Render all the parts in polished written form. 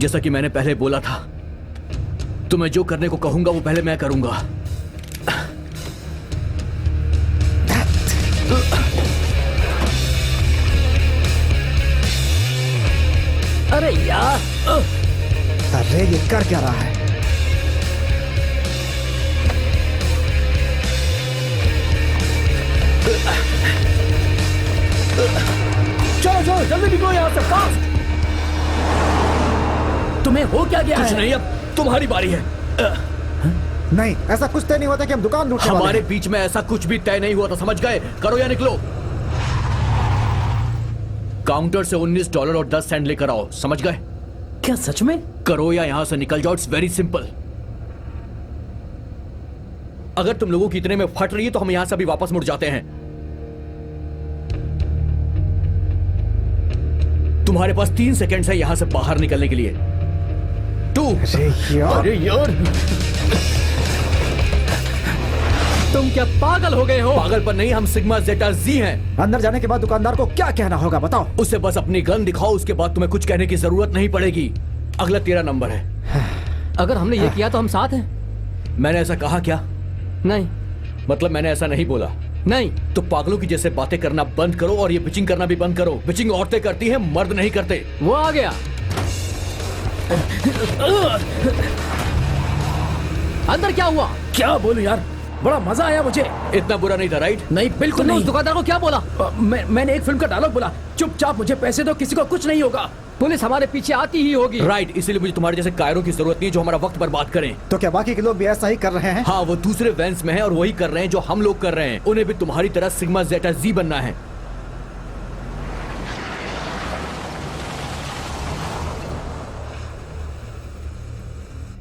जैसा कि मैंने पहले बोला था, तो मैं जो करने को कहूंगा वो पहले मैं करूंगा। अरे यार, अरे ये कर क्या रहा है? चलो चलो जल्दी निकलो यहाँ से, फास्ट। तुम्हें हो क्या गया कुछ है? नहीं, अब तुम्हारी बारी है। नहीं, ऐसा कुछ तय नहीं होता कि हम दुकान लूटने वाले हमारे हैं। बीच में ऐसा कुछ भी तय नहीं हुआ था, समझ गए? करो या निकलो। काउंटर से $19 और 10 सेंट लेकर आओ, समझ गए? क्या सच में? करो या यहां से निकल जाओ। It's very simple. अगर तुम लोगों की इतने में फट रही है तो हम यहां से अभी वापस मुड़ जाते हैं। तुम्हारे पास 3 सेकंड है यहां से बाहर निकलने के लिए। 2। अरे यार, तुम क्या पागल हो गए हो? पागलपन नहीं, हम सिग्मा जेटा जी हैं। अंदर जाने के बाद दुकानदार को क्या कहना होगा बताओ? उसे बस अपनी गन दिखाओ, उसके बाद तुम्हें कुछ कहने की जरूरत नहीं पड़ेगी। अगला 13 नंबर है। अगर हमने ये किया तो हम साथ हैं? मैंने ऐसा कहा क्या? नहीं मतलब मैंने ऐसा नहीं बोला। नहीं। तो पागलों की जैसे बातें करना बंद करो और ये बिचिंग करना भी बंद करो। बिचिंग औरतें करती हैं, मर्द नहीं करते। वो आ गया। अंदर क्या हुआ? क्या बोलूं यार, बड़ा मजा आया मुझे। इतना बुरा नहीं था, राइट? नहीं, बिल्कुल तुमने उस नहीं। दुकानदार को क्या बोला? मैंने एक फिल्म का डायलॉग बोला, चुपचाप मुझे पैसे दो, किसी को कुछ नहीं होगा। पुलिस हमारे पीछे आती ही होगी। राइट, इसीलिए मुझे तुम्हारे जैसे कायरों की जरूरत नहीं जो हमारा वक्त बर्बाद करें। तो क्या बाकी के लोग भी ऐसा ही कर रहे हैं? हाँ, वो दूसरे वैन्स में हैं और वही कर रहे हैं जो हम लोग कर रहे हैं। उन्हें भी तुम्हारी तरह सिग्मा जेटा जी बनना है।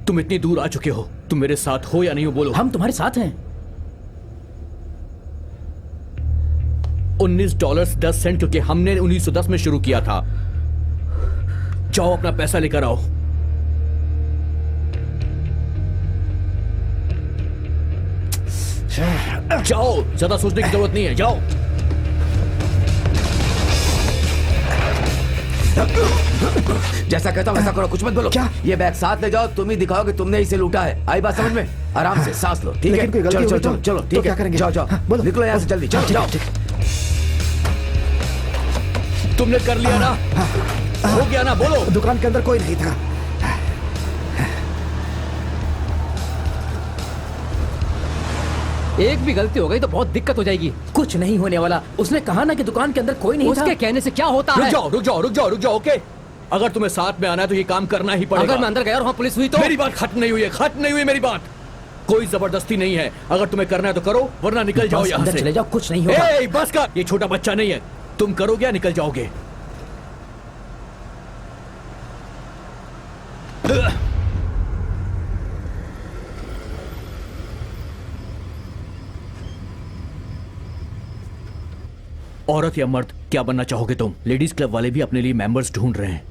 तुम इतनी दूर आ चुके हो, तुम मेरे साथ हो या नहीं हो बोलो। हम तुम्हारे साथ हैं। $19 10 सेंट, क्योंकि हमने 1910 में शुरू किया था। जाओ अपना पैसा लेकर आओ। जाओ, ज्यादा सोचने की जरूरत नहीं है, जाओ। जैसा कहता हूँ वैसा करो, कुछ मत बोलो। क्या? ये बैग साथ ले जाओ, तुम ही दिखाओ कि तुमने इसे लूटा है। आई बात समझ में? आराम से सांस लो, ठीक है? लेकिन कोई गलती चलो हुई चलो तो? चलो चलो, तो ठीक क्या है, करेंगे? जाओ जाओ, हाँ, बोलो। निकलो यहाँ से जल्दी, जाओ जाओ। तुमने कर लिया ना? हो गया ना? बोलो। दुकान के अंदर कोई नहीं था। एक भी गलती हो गई तो बहुत दिक्कत हो जाएगी। कुछ नहीं होने वाला। उसने कहा ना कि दुकान के अंदर कोई नहीं था। उसके कहने से क्या होता रुक है? जाओ रुक जाओ रुक जाओ रुक जाओ, ओके? अगर तुम्हें साथ में आना है तो ये काम करना ही पड़ेगा। अगर मैं अंदर गया और वहाँ पुलिस हुई तो? मेरी बात खत्म नहीं हुई है, खत्म नहीं हुई मेरी बात। कोई जबरदस्ती नहीं है। अगर तुम्हें करना है तो करो, वरना निकल जाओ बस यहाँ अंदर से। चले जाओ, कुछ नहीं होगा। ए, बस कर। ये छोटा बच्चा नहीं है। तुम करोगे या निकल जाओगे? औरत या मर्द, क्या बनना चाहोगे तुम? लेडीज क्लब वाले भी अपने लिए मेंबर्स ढूंढ रहे हैं।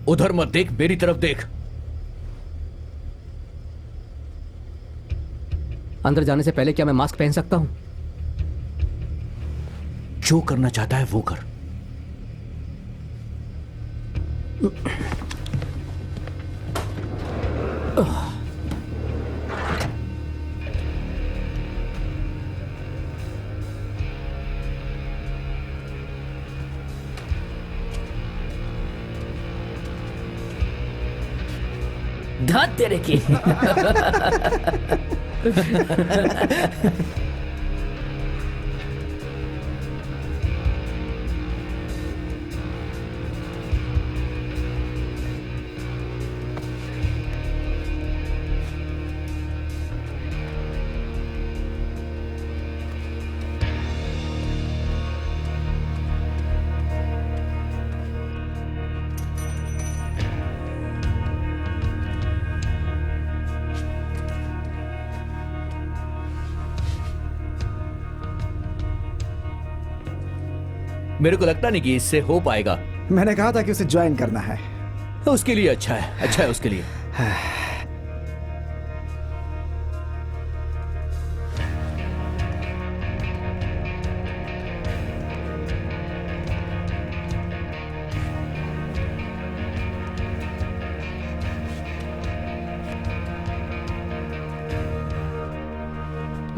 उधर मत देख, मेरी तरफ देख। अंदर जाने से पहले क्या मैं मास्क पहन सकता हूँ? जो करना चाहता है वो कर। धत तेरे की। मेरे को लगता नहीं कि इससे हो पाएगा। मैंने कहा था कि उसे ज्वाइन करना है। तो उसके लिए अच्छा है, अच्छा है उसके लिए।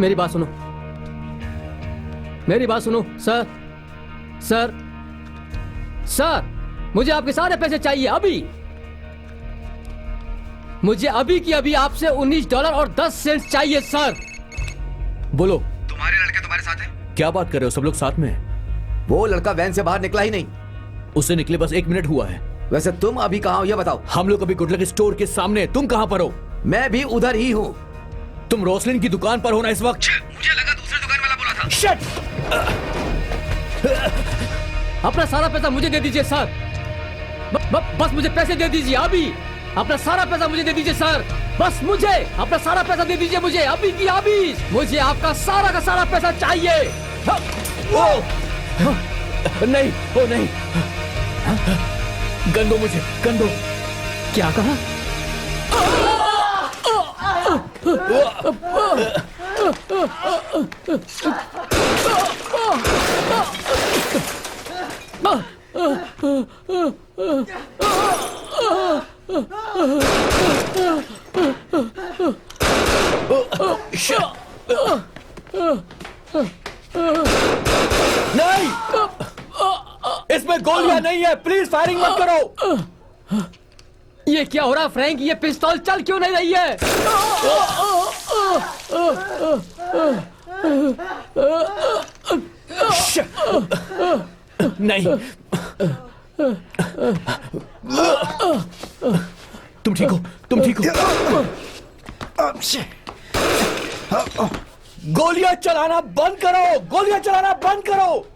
मेरी बात सुनो, मेरी बात सुनो सर। सर सर मुझे आपके सारे पैसे चाहिए अभी। मुझे अभी की अभी आपसे $19 और 10 सेंट चाहिए सर। बोलो, तुम्हारे लड़के तुम्हारे साथ हैं? क्या बात कर रहे हो? सब लोग साथ में हैं। वो लड़का वैन से बाहर निकला ही नहीं। उसे निकले बस 1 मिनट हुआ है। वैसे तुम अभी कहाँ हो ये बताओ। हम लोग अभी गुडलक स्टोर के सामने। तुम कहां पर हो? मैं भी उधर ही हूँ। तुम रोसलिन की दुकान पर हो ना इस वक्त? मुझे लगा दूसरी दुकान वाला बोला था। शट! अपना सारा पैसा मुझे दे दीजिए सर। बस मुझे पैसे दे दीजिए अभी। अपना सारा पैसा मुझे दे दीजिए सर। बस मुझे अपना सारा पैसा दे दीजिए मुझे अभी की अभी। मुझे आपका सारा का सारा पैसा चाहिए। नहीं, ओ नहीं। गन दो मुझे, गन दो। क्या कहा? नहीं, इसमें गोलियां नहीं है। प्लीज फायरिंग मत करो। ये क्या हो रहा फ्रैंक? ये पिस्तौल चल क्यों नहीं रही है? नहीं, तुम ठीक हो? तुम ठीक हो? गोलियां चलाना बंद करो। गोलियां चलाना बंद करो।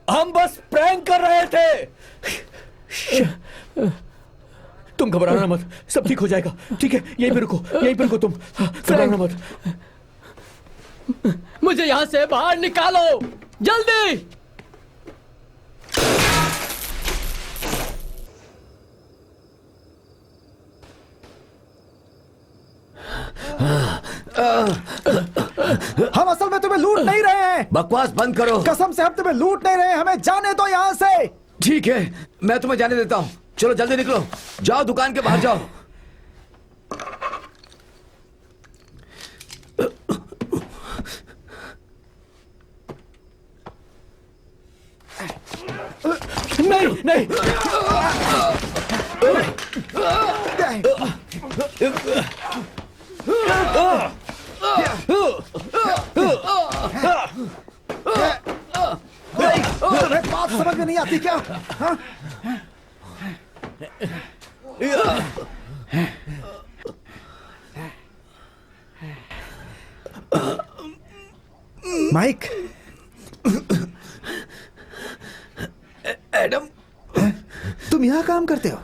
हम बस प्रैंक कर रहे थे। तुम घबराना मत, सब ठीक हो जाएगा। ठीक है, यहीं पे रुको, यहीं पे रुको तुम। घबराना मत। मुझे यहां से बाहर निकालो जल्दी। हम असल में तुम्हें लूट नहीं रहे हैं। बकवास बंद करो। कसम से हम तुम्हें लूट नहीं रहे हैं। हमें जाने दो यहाँ से। ठीक है, मैं तुम्हें जाने देता हूँ। चलो जल्दी निकलो, जाओ दुकान के बाहर जाओ। नहीं, नहीं। तुम्हें बात समझ में नहीं आती क्या? हाँ? माइक, एडम, तुम यहाँ काम करते हो?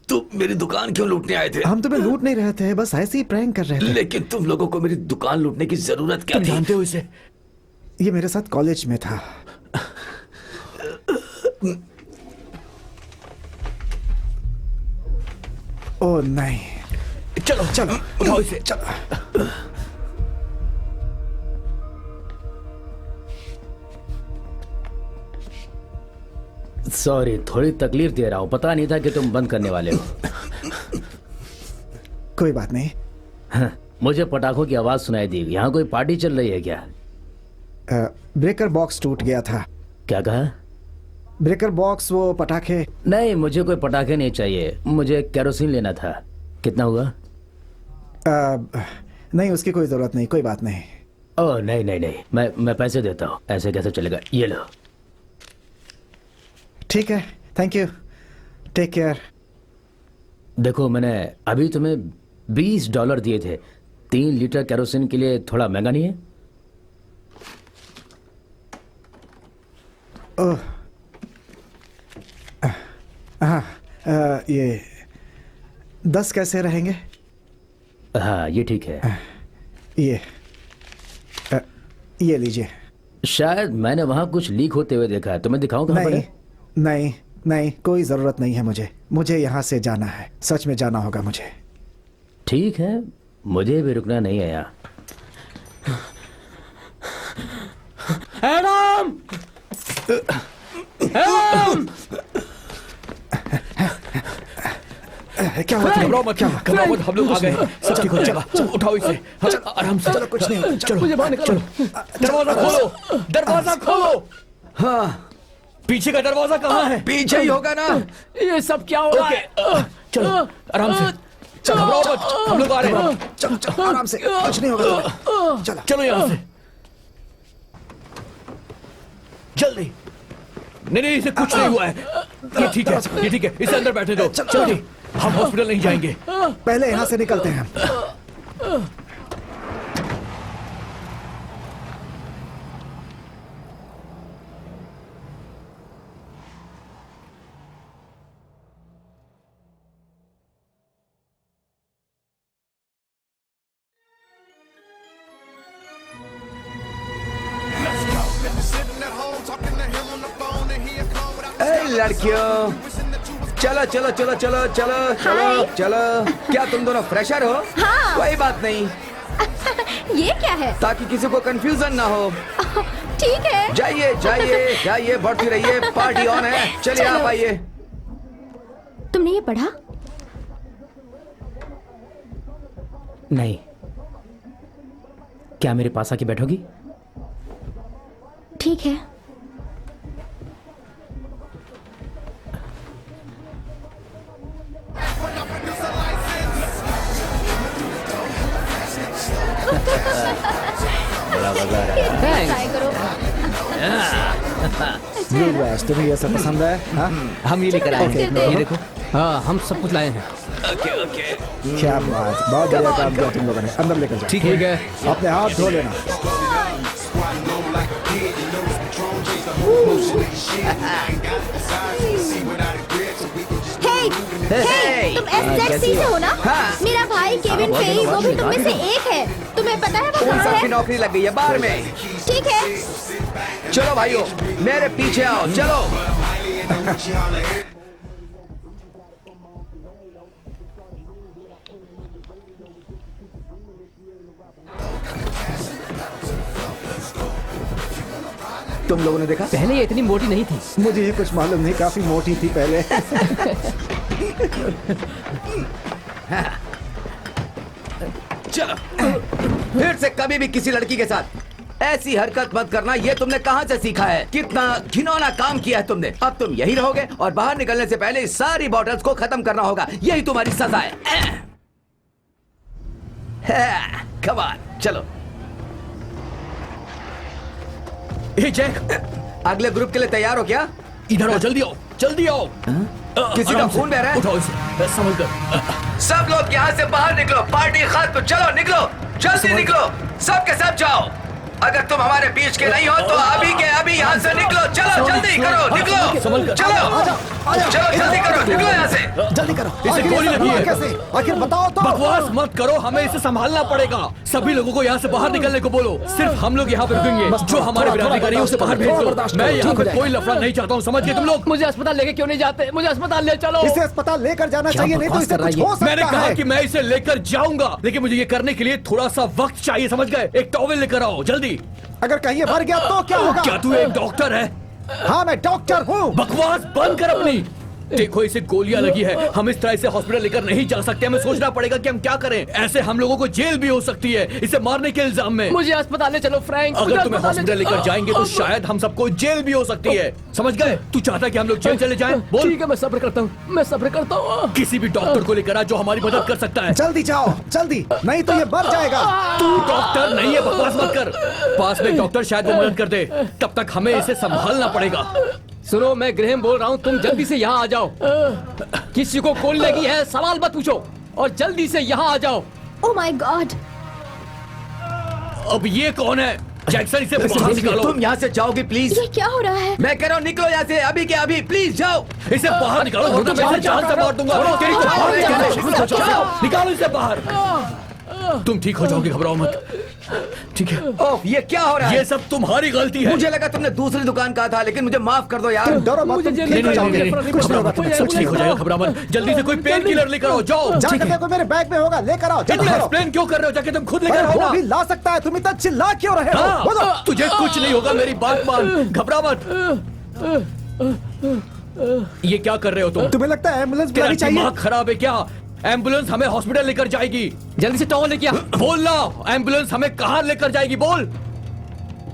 तुम मेरी दुकान क्यों लूटने आए थे? हम तुम्हें लूट नहीं रहे थे, बस ऐसे ही प्रैंक कर रहे थे। लेकिन तुम लोगों को मेरी दुकान लूटने की जरूरत क्या तुम थी? जानते हो इसे? ये मेरे साथ कॉलेज में था। ओ नहीं। चलो चलो, उठाओ इसे। चलो। सॉरी, थोड़ी तकलीफ दे रहा हूँ। पता नहीं था कि तुम बंद करने वाले हो। कोई बात नहीं। हाँ, मुझे पटाखों की आवाज सुनाई दी। यहाँ कोई पार्टी चल रही है क्या? ब्रेकर बॉक्स टूट गया था। क्या कहा? ब्रेकर बॉक्स, वो पटाखे। नहीं, मुझे कोई पटाखे नहीं चाहिए। मुझे केरोसिन लेना था। कितना हुआ? नहीं, उसकी कोई जरूरत नहीं। कोई बात नहीं। ओह नहीं नहीं नहीं, मैं पैसे देता हूँ। ऐसे कैसे चलेगा? ये लो। ठीक है, थैंक यू, टेक केयर। देखो, मैंने अभी तुम्हें $20 दिए थे। 3 लीटर केरोसिन के लिए थोड़ा महंगा नहीं है? ओह, हाँ, ये 10 कैसे रहेंगे? हाँ, ये ठीक है। ये लीजिए। शायद मैंने वहां कुछ लीक होते हुए देखा है। तुम्हें दिखाऊं कहाँ पर नहीं, है? नहीं, नहीं, कोई जरूरत नहीं है। मुझे यहाँ से जाना है। सच में जाना होगा मुझे। ठीक है, मुझे भी रुकना नहीं है यहाँ। एडम! एडम! क्या हुआ? घबराओ मत, घबराओ मत, हम लोग आ गए, सब ठीक हो जाएगा। उठाओ इसे, हाँ, आराम से। चलो, कुछ नहीं होगा, चलो, मुझे बाहर निकालो। दरवाजा खोलो, दरवाजा खोलो। हाँ पीछे का दरवाजा कहाँ है? पीछे ही होगा ना। ये सब क्या हो रहा है? चलो, आराम से। चलो, घबराओ मत, हम लोग आ रहे हैं। चलो चलो आराम से, कुछ नहीं होगा तुम्हें। चलो चलो यहाँ से, जल्दी। नहीं, इसे कुछ नहीं हुआ है। ये ठीक है, ये ठीक है, इसे अंदर बैठे दो। चलो, हम हॉस्पिटल नहीं जाएंगे। पहले यहाँ से निकलते हैं हम। ए लड़कियों, चलो चलो चलो चलो चलो चलो चलो। क्या तुम दोनों फ्रेशर हो? हाँ। कोई बात नहीं, ये क्या है? ताकि किसी को कंफ्यूजन ना हो। ठीक है। जाइए जाइए जाइए, बढ़ती रहिए, पार्टी ऑन है। चलिए चलो। आप आइए। तुमने ये पढ़ा? नहीं, क्या मेरे पास आके बैठोगी? ठीक है। ट्राई करो। Bluegrass, तुम्हें ये सब पसंद है? हाँ? हम ये लेकर आए Okay, हैं, okay. ये देखो। हाँ, हम सब कुछ लाए हैं। क्या बात, बहुत बढ़िया काम किया तुम लोगों ने। अंदर लेकर जाओ। ठीक है। अपने हाथ धो लेना। हे, तुम SZC से हो ना? हाँ। मेरा भाई केविन फेई, वो भी तुम में से एक है। तुम्हें पता है वो उन कहाँ सबकी है? नौकरी लग गई है बाहर में। ठीक है। चलो भाइयों, मेरे पीछे आओ, चलो। तुम लोगों ने देखा? पहले ये इतनी मोटी नहीं थी। मुझे ये कुछ मालूम नहीं, काफी मोटी थी पहले। चलो, फिर से कभी भी किसी लड़की के साथ ऐसी हरकत मत करना। ये तुमने कहाँ से सीखा है? कितना घिनौना काम किया है तुमने। अब तुम यही रहोगे और बाहर निकलने से पहले इस सारी बॉटल्स को खत्म करना होगा। यही तुम्हारी सजा है। कम ऑन, चलो। ए जैक, अगले ग्रुप के लिए तैयार हो क्या? इधर आओ, जल्दी आओ, जल्दी आओ। किसी का आराम से, खून बह रहा है? उठाओ इसे, संभल कर। सब लोग यहाँ से बाहर निकलो, पार्टी खत्म। चलो निकलो, जल्दी निकलो, सब के सब जाओ। अगर तुम हमारे बीच के नहीं हो तो अभी के अभी यहाँ से निकलो। चलो जल्दी करो, निकलो। संभल कर। चलो चलो जल्दी करो, निकलो यहाँ से। जल्दी करो। इसे आखिर गोली लगी है। कैसे? आखिर बताओ तो। बकवास मत करो, हमें इसे संभालना पड़ेगा। सभी लोगों को यहाँ से बाहर निकलने को बोलो। सिर्फ हम लोग यहाँ पे रुकेंगे। जो हमारे बिरादरी का नहीं उसे बाहर भेज दो। मैं यहाँ पे कोई लफड़ा नहीं चाहता हूँ, समझ गए तुम लोग? मुझे अस्पताल लेके क्यों नहीं जाते? मुझे अस्पताल ले चलो। इसे अस्पताल लेकर जाना क्या चाहिए, नहीं तो बकवास इसे कर रहा कुछ है हो सकता है। मैंने कहा कि मैं इसे लेकर जाऊंगा, लेकिन मुझे ये करने के लिए थोड़ा सा वक्त चाहिए, समझ गए? एक टॉवेल लेकर आओ, जल्दी। अगर कहीं ये भर गया तो क्या होगा? क्या तू एक डॉक्टर है? हाँ, मैं डॉक्टर हूँ। बकवास बंद कर अपनी। देखो, इसे गोलियां लगी है, हम इस तरह से हॉस्पिटल लेकर नहीं जा सकते। हमें सोचना पड़ेगा कि हम क्या करें। ऐसे हम लोगों को जेल भी हो सकती है, इसे मारने के इल्जाम में। मुझे अस्पताल ले चलो फ्रैंक। मुझे अगर तुम्हें अस्पताल ले हॉस्पिटल लेकर चलो। जाएंगे तो शायद हम सबको जेल भी हो सकती है, समझ गए? तू चाहता है कि हम लोग जेल चले जाएं? बोल। ठीक है, मैं सब्र करता हूँ, मैं सब्र करता हूँ। किसी भी डॉक्टर को लेकर आ जो हमारी मदद कर सकता है। जल्दी जाओ, जल्दी, नहीं तो ये मर जाएगा। तू डॉक्टर नहीं है, बकवास मत कर। पास में डॉक्टर शायद वो मदद कर दे, तब तक हमें इसे संभालना पड़ेगा। सुनो, मैं ग्रेहम बोल रहा हूँ, तुम जल्दी से यहाँ आ जाओ। किसी को गोली लगी है, सवाल मत पूछो और जल्दी से यहाँ आ जाओ। Oh my God. अब ये कौन है? जैक्सन, इसे बाहर निकालो। तुम यहाँ से जाओगे प्लीज? ये क्या हो रहा है? मैं कह रहा हूँ निकलो यहाँ से अभी के अभी, प्लीज जाओ। इसे बाहर निकालो, वरना मैं इसे जान से मार दूंगा। तेरी तो बाहर निकालो, निकालो इसे बाहर। तुम ठीक हो जाओगे, घबराओ मत। ठीक है। ओह, ये क्या हो रहा है? ये सब तुम्हारी गलती है। मुझे लगा तुमने दूसरी दुकान कहा था, लेकिन मुझे माफ कर दो यार। तुम डरो मत, मुझे तुम जेल ठीक नहीं हो नहीं जाओगे। नहीं नहीं, कुछ नहीं होगा, घबराओ मत, सब ठीक हो जाएगा, घबराओ मत। जल्दी से कोई पेन किलर लेकर आओ, जाओ। जाकर देखो, मेरे बैग में होगा, लेकर आओ, जल्दी इतना करो। एक्सप्लेन क्यों कर रहे हो? जाके तुम खुद लेकर अरे आओ वो ना। भी ला सकता है, तुम इतना चिल्ला क्यों रहे हो? बोलो। हाँ, तुझे कुछ नहीं होगा, मेरी बात मान, घबरा मत। ये क्या कर रहे हो तुम? तुम्हें लगता है एम्बुलेंस तेरा बुलानी चाहिए? दिमाग खराब है क्या? एम्बुलेंस हमें हॉस्पिटल लेकर जाएगी। जल्दी से टॉवल लेके आ। बोल ना, एम्बुलेंस हमें कहाँ लेकर जाएगी? बोल।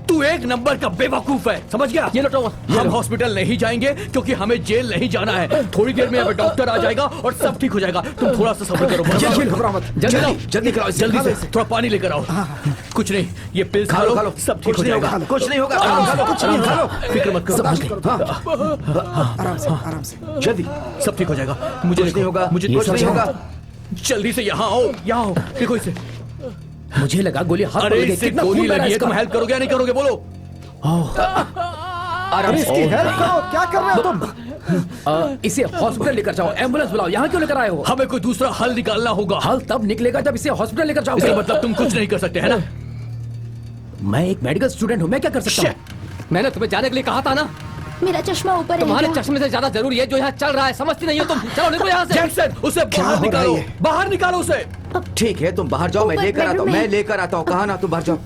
तू एक नंबर का बेवकूफ है, समझ गया? ये लो टॉवल। हम हॉस्पिटल नहीं जाएंगे क्योंकि हमें जेल नहीं जाना है। थोड़ी देर में हमें डॉक्टर आ जाएगा और सब ठीक हो जाएगा। तुम थोड़ा सा सब्र करो। घबराओ मत। जल्दी लाओ, जल्दी कराओ, जल्दी से थोड़ा पानी लेकर आओ। कुछ नहीं, ये पिल्स खा लो, सब ठीक हो जाएगा। कुछ नहीं होगा, खा लो, कुछ नहीं, खा लो। फिक्र मत करो, आराम से, आराम से। जल्दी, सब ठीक हो जाएगा। मुझे कुछ नहीं होगा, मुझे कुछ नहीं होगा। जल्दी से यहाँ आओ, यहाँ आओ। देखो इसे। मुझे लगा गोली हाथ पर अरे लगी, इससे कितना गोली खून बह रहा लगी है है, तुम इसका। हेल्प करोगे या नहीं करोगे? बोलो। अरे इसकी हेल्प करो, क्या कर रहे हो तुम? इसे हॉस्पिटल लेकर जाओ, एम्बुलेंस बुलाओ। यहाँ क्यों लेकर आए हो? हमें कोई दूसरा हल निकालना होगा। हल तब निकलेगा जब इसे हॉस्पिटल लेकर जाओगे। इसका मतलब तुम कुछ नहीं कर सकते, है ना? मैं एक मेडिकल स्टूडेंट हूँ, मैं क्या कर सकता हूँ? मैंने तुम्हें जाने के लिए कहा था ना। मेरा चश्मा ऊपर है तुम्हारे क्या? चश्मे से ज्यादा जरूरी है जो यहाँ चल रहा है। समझती नहीं हो तुम। चलो निकलो यहाँ से। जैक्सन, उसे क्या बाहर हो रहा है निकालो, ये? बाहर निकालो उसे। ठीक है, तुम बाहर जाओ, मैं ऊपर लेकर आता हूँ, बेडरूम मैं में। लेकर आता हूँ। कहा ना, तुम बाहर जाओ।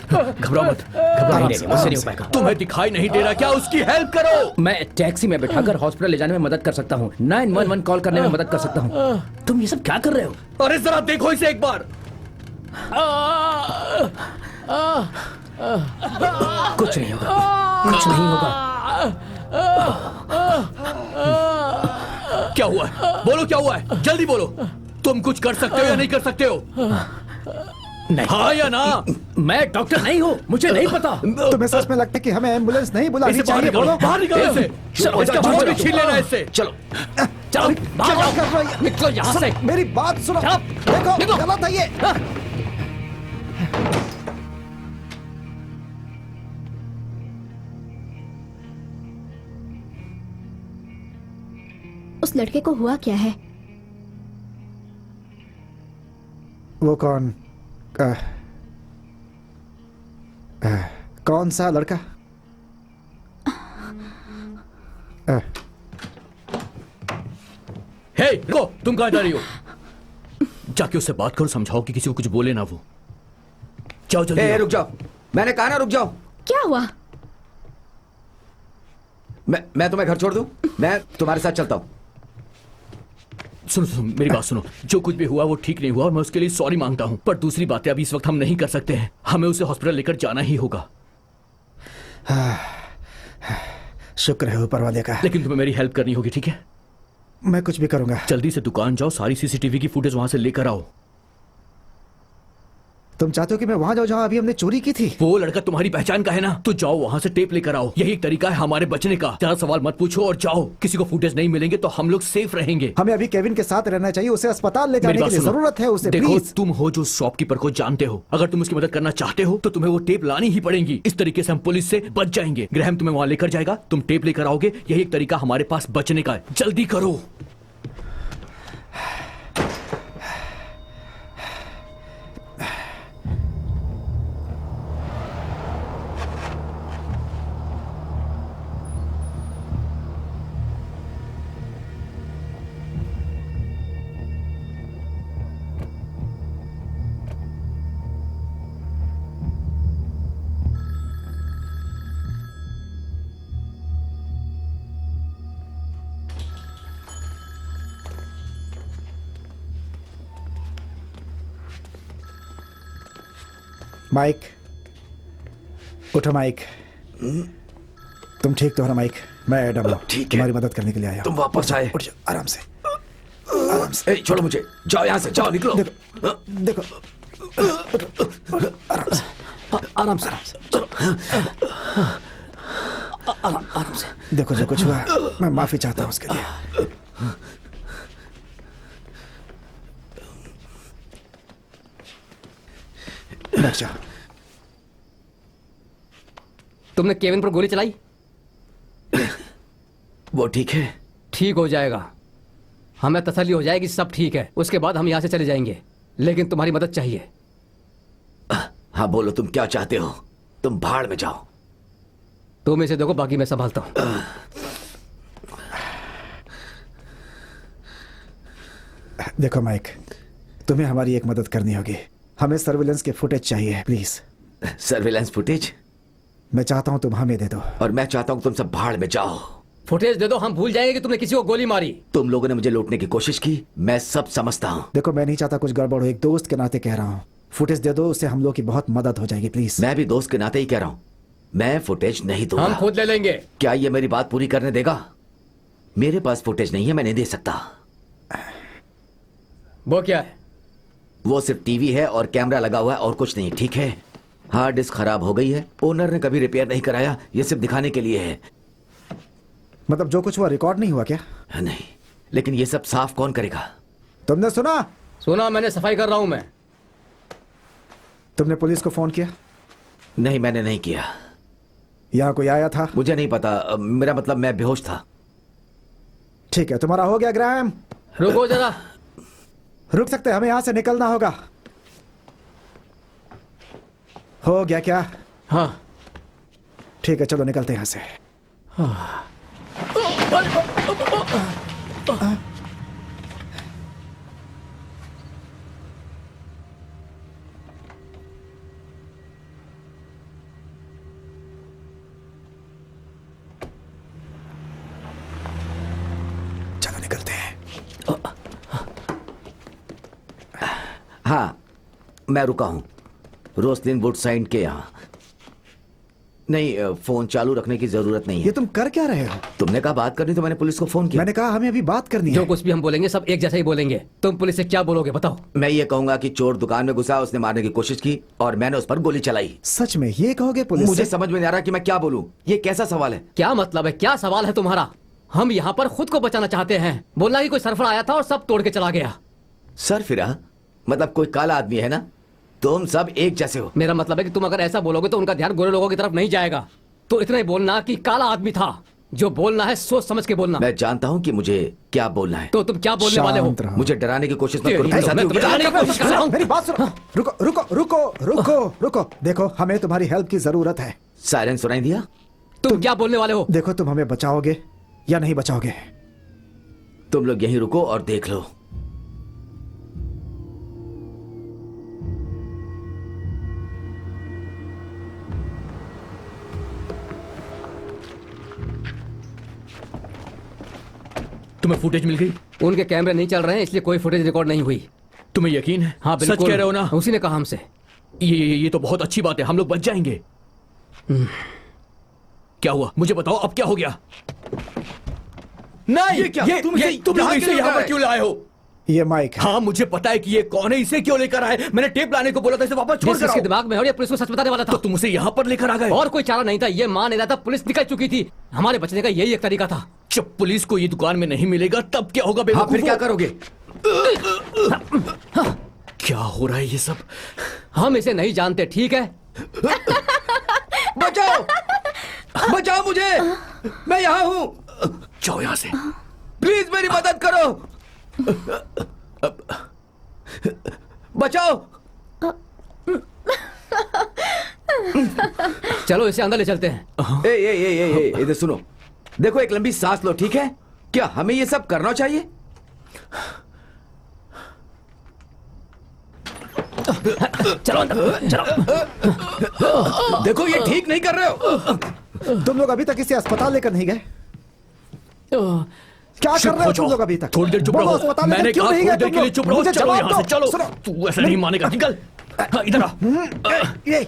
घबराओ मत, नहीं, नहीं, मुझसे नहीं हो पाएगा। तुम्हें दिखाई नहीं दे रहा क्या? उसकी हेल्प करो। मैं टैक्सी में बैठाकर हॉस्पिटल ले जाने में मदद कर सकता हूँ, 911 कॉल करने में मदद कर सकता हूँ। तुम ये सब क्या कर रहे हो? अरे जरा देखो इसे एक बार। कुछ नहीं होगा, कुछ नहीं होगा। क्या हुआ है? बोलो क्या हुआ है? जल्दी बोलो। तुम कुछ कर सकते हो या नहीं कर सकते हो? नहीं, हाँ या ना? मैं डॉक्टर नहीं हूँ, मुझे नहीं पता। तुम्हें सच में लगता है कि हमें एम्बुलेंस नहीं बुलानी इसे बाहर चाहिए? निकालो, बोलो। बाहर निकालो इसे। चलो, इसका चलो, मुंह चलो, भी छीन लेना है इससे। चलो, चलो बाहर क्या जाओ। कर रही है? निकलो यहाँ से। मेरी बात सुनो। चलो, देखो, निकलो। गलत है ये। उस लड़के को हुआ क्या है? वो कौन? कौन सा लड़का? हे, रुको, तुम कहाँ जा रही हो? जाके उससे बात करो, समझाओ कि किसी को कुछ बोले ना वो। जाओ जल्दी। ए, रुक जाओ, मैंने कहा ना रुक जाओ। क्या हुआ? मैं तुम्हें घर छोड़ दूं? मैं तुम्हारे साथ चलता हूँ। सुनो सुनो, मेरी बात सुनो। जो कुछ भी हुआ वो ठीक नहीं हुआ और मैं उसके लिए सॉरी मांगता हूँ, पर दूसरी बातें अभी इस वक्त हम नहीं कर सकते हैं। हमें उसे हॉस्पिटल लेकर जाना ही होगा। शुक्र है ऊपर वाले का। लेकिन तुम्हें मेरी हेल्प करनी होगी, ठीक है? मैं कुछ भी करूंगा। जल्दी से दुकान जाओ, सारी सीसीटीवी की फुटेज वहां से लेकर आओ। तुम चाहते हो कि मैं वहां जाऊं जहां अभी हमने चोरी की थी? वो लड़का तुम्हारी पहचान का है ना, तो जाओ वहां से टेप लेकर आओ। यही एक तरीका है हमारे बचने का। ज्यादा सवाल मत पूछो और जाओ। किसी को फुटेज नहीं मिलेंगे तो हम लोग सेफ रहेंगे। हमें अभी केविन के साथ रहना चाहिए। उसे अस्पताल ले जाने मेरी के बात लिए सुनो। जरूरत है उसे। देखो, प्लीज। तुम हो जो शॉपकीपर को जानते हो। अगर तुम उसकी मदद करना चाहते हो तो तुम्हें वो टेप लानी ही पड़ेगी। इस तरीके से हम पुलिस से बच जाएंगे। ग्रैहम तुम्हें वहां लेकर जाएगा, तुम टेप लेकर आओगे। यही एक तरीका हमारे पास बचने का है। जल्दी करो। माइक, उठो माइक। तुम ठीक तो हो ना माइक? मैं एडम हूँ, ठीक है। तुम्हारी मदद करने के लिए आया हूँ। तुम वापस आए। उठ जाओ, आराम से, आराम से। ए, छोड़ो मुझे, जाओ यहाँ से, जाओ, निकलो। देखो, आराम से, आराम से, चलो। आराम से। देखो जो कुछ हुआ मैं माफी चाहता हूँ उसके लिए। बैठ जाओ। तुमने केविन पर गोली चलाई? वो ठीक है? ठीक हो जाएगा। हमें तसल्ली हो जाएगी सब ठीक है। उसके बाद हम यहाँ से चले जाएंगे। लेकिन तुम्हारी मदद चाहिए। हाँ बोलो, तुम क्या चाहते हो? तुम भाड़ में जाओ। तुम इसे देखो, बाकी मैं संभालता हूँ। देखो माइक, तुम्हें हमारी एक मदद करनी होगी। हमें सर्विलेंस के फुटेज चाहिए, प्लीज। Surveillance footage? मैं चाहता हूं तुम हमें दे दो। और मैं चाहता हूं तुम सब भाड़ में जाओ। फुटेज दे दो, हम भूल जाएंगे कि तुमने किसी को गोली मारी। तुम लोगों ने मुझे लूटने की कोशिश की, मैं सब समझता हूँ। देखो मैं नहीं चाहता कुछ गड़बड़ हो, एक दोस्त के नाते कह रहा हूँ। फुटेज दे दो, उससे हम लोग की बहुत मदद हो जाएगी प्लीज। मैं भी दोस्त के नाते ही कह रहा हूँ, मैं फुटेज नहीं दूंगा। हम खुद ले लेंगे। क्या ये मेरी बात पूरी करने देगा? मेरे पास फुटेज नहीं है, मैं नहीं दे सकता। वो क्या है? वो सिर्फ टीवी है और कैमरा लगा हुआ है और कुछ नहीं, ठीक है? हार्ड डिस्क खराब हो गई है, ओनर ने कभी रिपेयर नहीं कराया, ये सिर्फ दिखाने के लिए है। मतलब जो कुछ हुआ रिकॉर्ड नहीं हुआ क्या? नहीं, लेकिन ये सब साफ कौन करेगा? तुमने सुना? सुना, मैंने सफाई कर रहा हूं मैं। तुमने पुलिस को फोन किया? नहीं, मैंने नहीं किया। यहाँ कोई आया था? मुझे नहीं पता, मेरा मतलब मैं बेहोश था। ठीक है, तुम्हारा हो गया ग्रैम? रुको जरा। रुक सकते, हमें यहाँ से निकलना होगा। हो गया क्या? हाँ। ठीक है, चलो निकलते हैं यहाँ से। चलो निकलते हैं। हाँ, मैं रुका हूं रोसलिन वुडसाइड के यहाँ। नहीं, फोन चालू रखने की जरूरत नहीं ये है। तुम कर क्या रहे हो? तुमने कहा बात करनी तो मैंने पुलिस को फोन किया। मैंने कहा हमें अभी बात करनी जो है। कुछ भी हम बोलेंगे सब एक जैसा ही बोलेंगे। तुम पुलिस से क्या बोलोगे बताओ? मैं ये कहूंगा कि चोर दुकान में घुसा, उसने मारने की कोशिश की और मैंने उस पर गोली चलाई। सच में ये कहोगे पुलिस मुझे से? समझ में नहीं आ रहा कि मैं क्या बोलूं। ये कैसा सवाल है? क्या मतलब है? क्या सवाल है तुम्हारा? हम यहाँ पर खुद को बचाना चाहते हैं। बोलना कि कोई सरफरा आया था और सब तोड़ के चला गया। सर फिरा मतलब कोई काला आदमी है ना? तुम सब एक जैसे हो। मेरा मतलब है कि तुम अगर ऐसा बोलोगे तो उनका ध्यान गोरे लोगों की तरफ नहीं जाएगा। तो इतना ही बोलना कि काला आदमी था। जो बोलना है सोच समझ के बोलना। मैं जानता हूं कि मुझे क्या बोलना है। तो तुम क्या बोलने वाले हो? शांत रहो। मुझे डराने की कोशिश मत करो। मैं मेरे साथ तुम्हें डराने की कोशिश कर रहा हूं। मेरी बात सुनो। रुको रुको रुको रुको रुको। देखो हमें तुम्हारी हेल्प की जरूरत है। सायरन सुनाई दिया? तुम क्या बोलने वाले हो? देखो तुम हमें बचाओगे या नहीं बचाओगे? तुम लोग यहीं रुको और देख लो। तुम्हें फुटेज मिल गई? उनके कैमरे नहीं चल रहे हैं इसलिए कोई फुटेज रिकॉर्ड नहीं हुई। तुम्हें यकीन है? हाँ बिल्कुल। सच कह रहे हो ना? उसी ने कहा हमसे। ये तो बहुत अच्छी बात है, हम लोग बच जाएंगे। क्या हुआ मुझे बताओ, अब क्या हो गया? नहीं, ये क्या? तुम लोग इसे यहाँ पर क्यों लाए हो? ये माइक है। हाँ मुझे पता है कि ये कौन है, इसे क्यों लेकर आए? मैंने टेप लाने को बोला था, इसे वापस छोड़ जिस कर इसके आओ। दिमाग में और ये पुलिस को सच बताने वाला तो था। तुम उसे यहाँ पर लेकर आ गए? और कोई चारा नहीं था। ये मान नहीं रहा था, पुलिस निकल चुकी थी। हमारे बचने का यही एक तरीका था। जब पुलिस को ये दुकान में नहीं मिलेगा तब क्या होगा? हाँ, फिर क्या करोगे? क्या हो रहा है ये सब? हम इसे नहीं जानते, ठीक है? बचाओ, बचाओ मुझे, मैं यहाँ हूँ। जाओ यहाँ से। प्लीज मेरी मदद करो, बचाओ। चलो इसे अंदर ले चलते हैं। ए, इधर सुनो। देखो एक लंबी सांस लो, ठीक है? क्या हमें ये सब करना चाहिए? चलो अंदर, चलो। देखो ये ठीक नहीं कर रहे हो। तुम लोग अभी तक इसे अस्पताल लेकर नहीं गए? क्या कर रहे हो तुम लोग अभी तक? थोड़ी देर चुप बोलो, रहो। अस्पताल लेकर मैंने क्यों कहा नहीं थोड़ी गए देर तुम के लिए लोग? चुप रहो। मुझे चलो जवाब यहाँ से, दो। चलो। सुनो। तू ऐसा नहीं मानेगा, निकल। हाँ, इधर आ। ये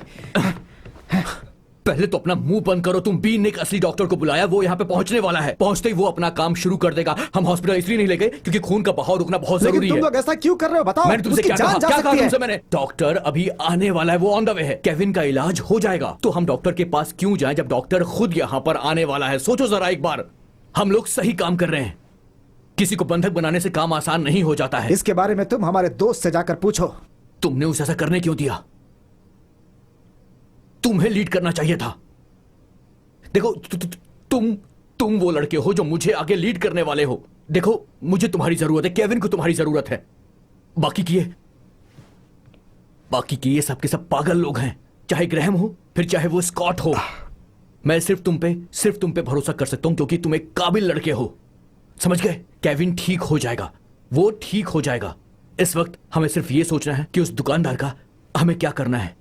पहले तो अपना मुंह बंद करो। तुम बीन ने एक असली डॉक्टर को बुलाया, वो यहाँ पे पहुंचने वाला है। पहुंचते ही वो अपना काम शुरू कर देगा। हम हॉस्पिटल इसलिए नहीं ले गए क्योंकि खून का बहाव रुकना बहुत लेकिन जरूरी तुम है। लोग ऐसा क्यों कर रहे हो? बताओ। मैंने तुमसे उसकी क्या कहा? जान जा क्या कहा सकती है। तुमसे मैंने? डॉक्टर अभी आने वाला है, वो ऑन द वे है। केविन का इलाज हो जाएगा। तो हम डॉक्टर के पास क्यों जाएं जब डॉक्टर खुद यहाँ पर आने वाला है? सोचो जरा एक बार। हम लोग सही काम कर रहे हैं। किसी को बंधक बनाने से काम आसान नहीं हो जाता है। इसके बारे में तुम हमारे दोस्त से जाकर पूछो। तुमने उसे ऐसा करने क्यों दिया? तुम्हें लीड करना चाहिए था। देखो तुम वो लड़के हो जो मुझे आगे लीड करने वाले हो। देखो मुझे तुम्हारी जरूरत है, केविन को तुम्हारी जरूरत है। बाकी की ये सब के सब पागल लोग हैं। चाहे ग्रैहम हो फिर चाहे वो स्कॉट हो। मैं सिर्फ तुम पे भरोसा कर सकता हूं क्योंकि तुम एक काबिल लड़के हो। समझ गए? केविन ठीक हो जाएगा, वो ठीक हो जाएगा। इस वक्त हमें सिर्फ ये सोचना है कि उस दुकानदार का हमें क्या करना है।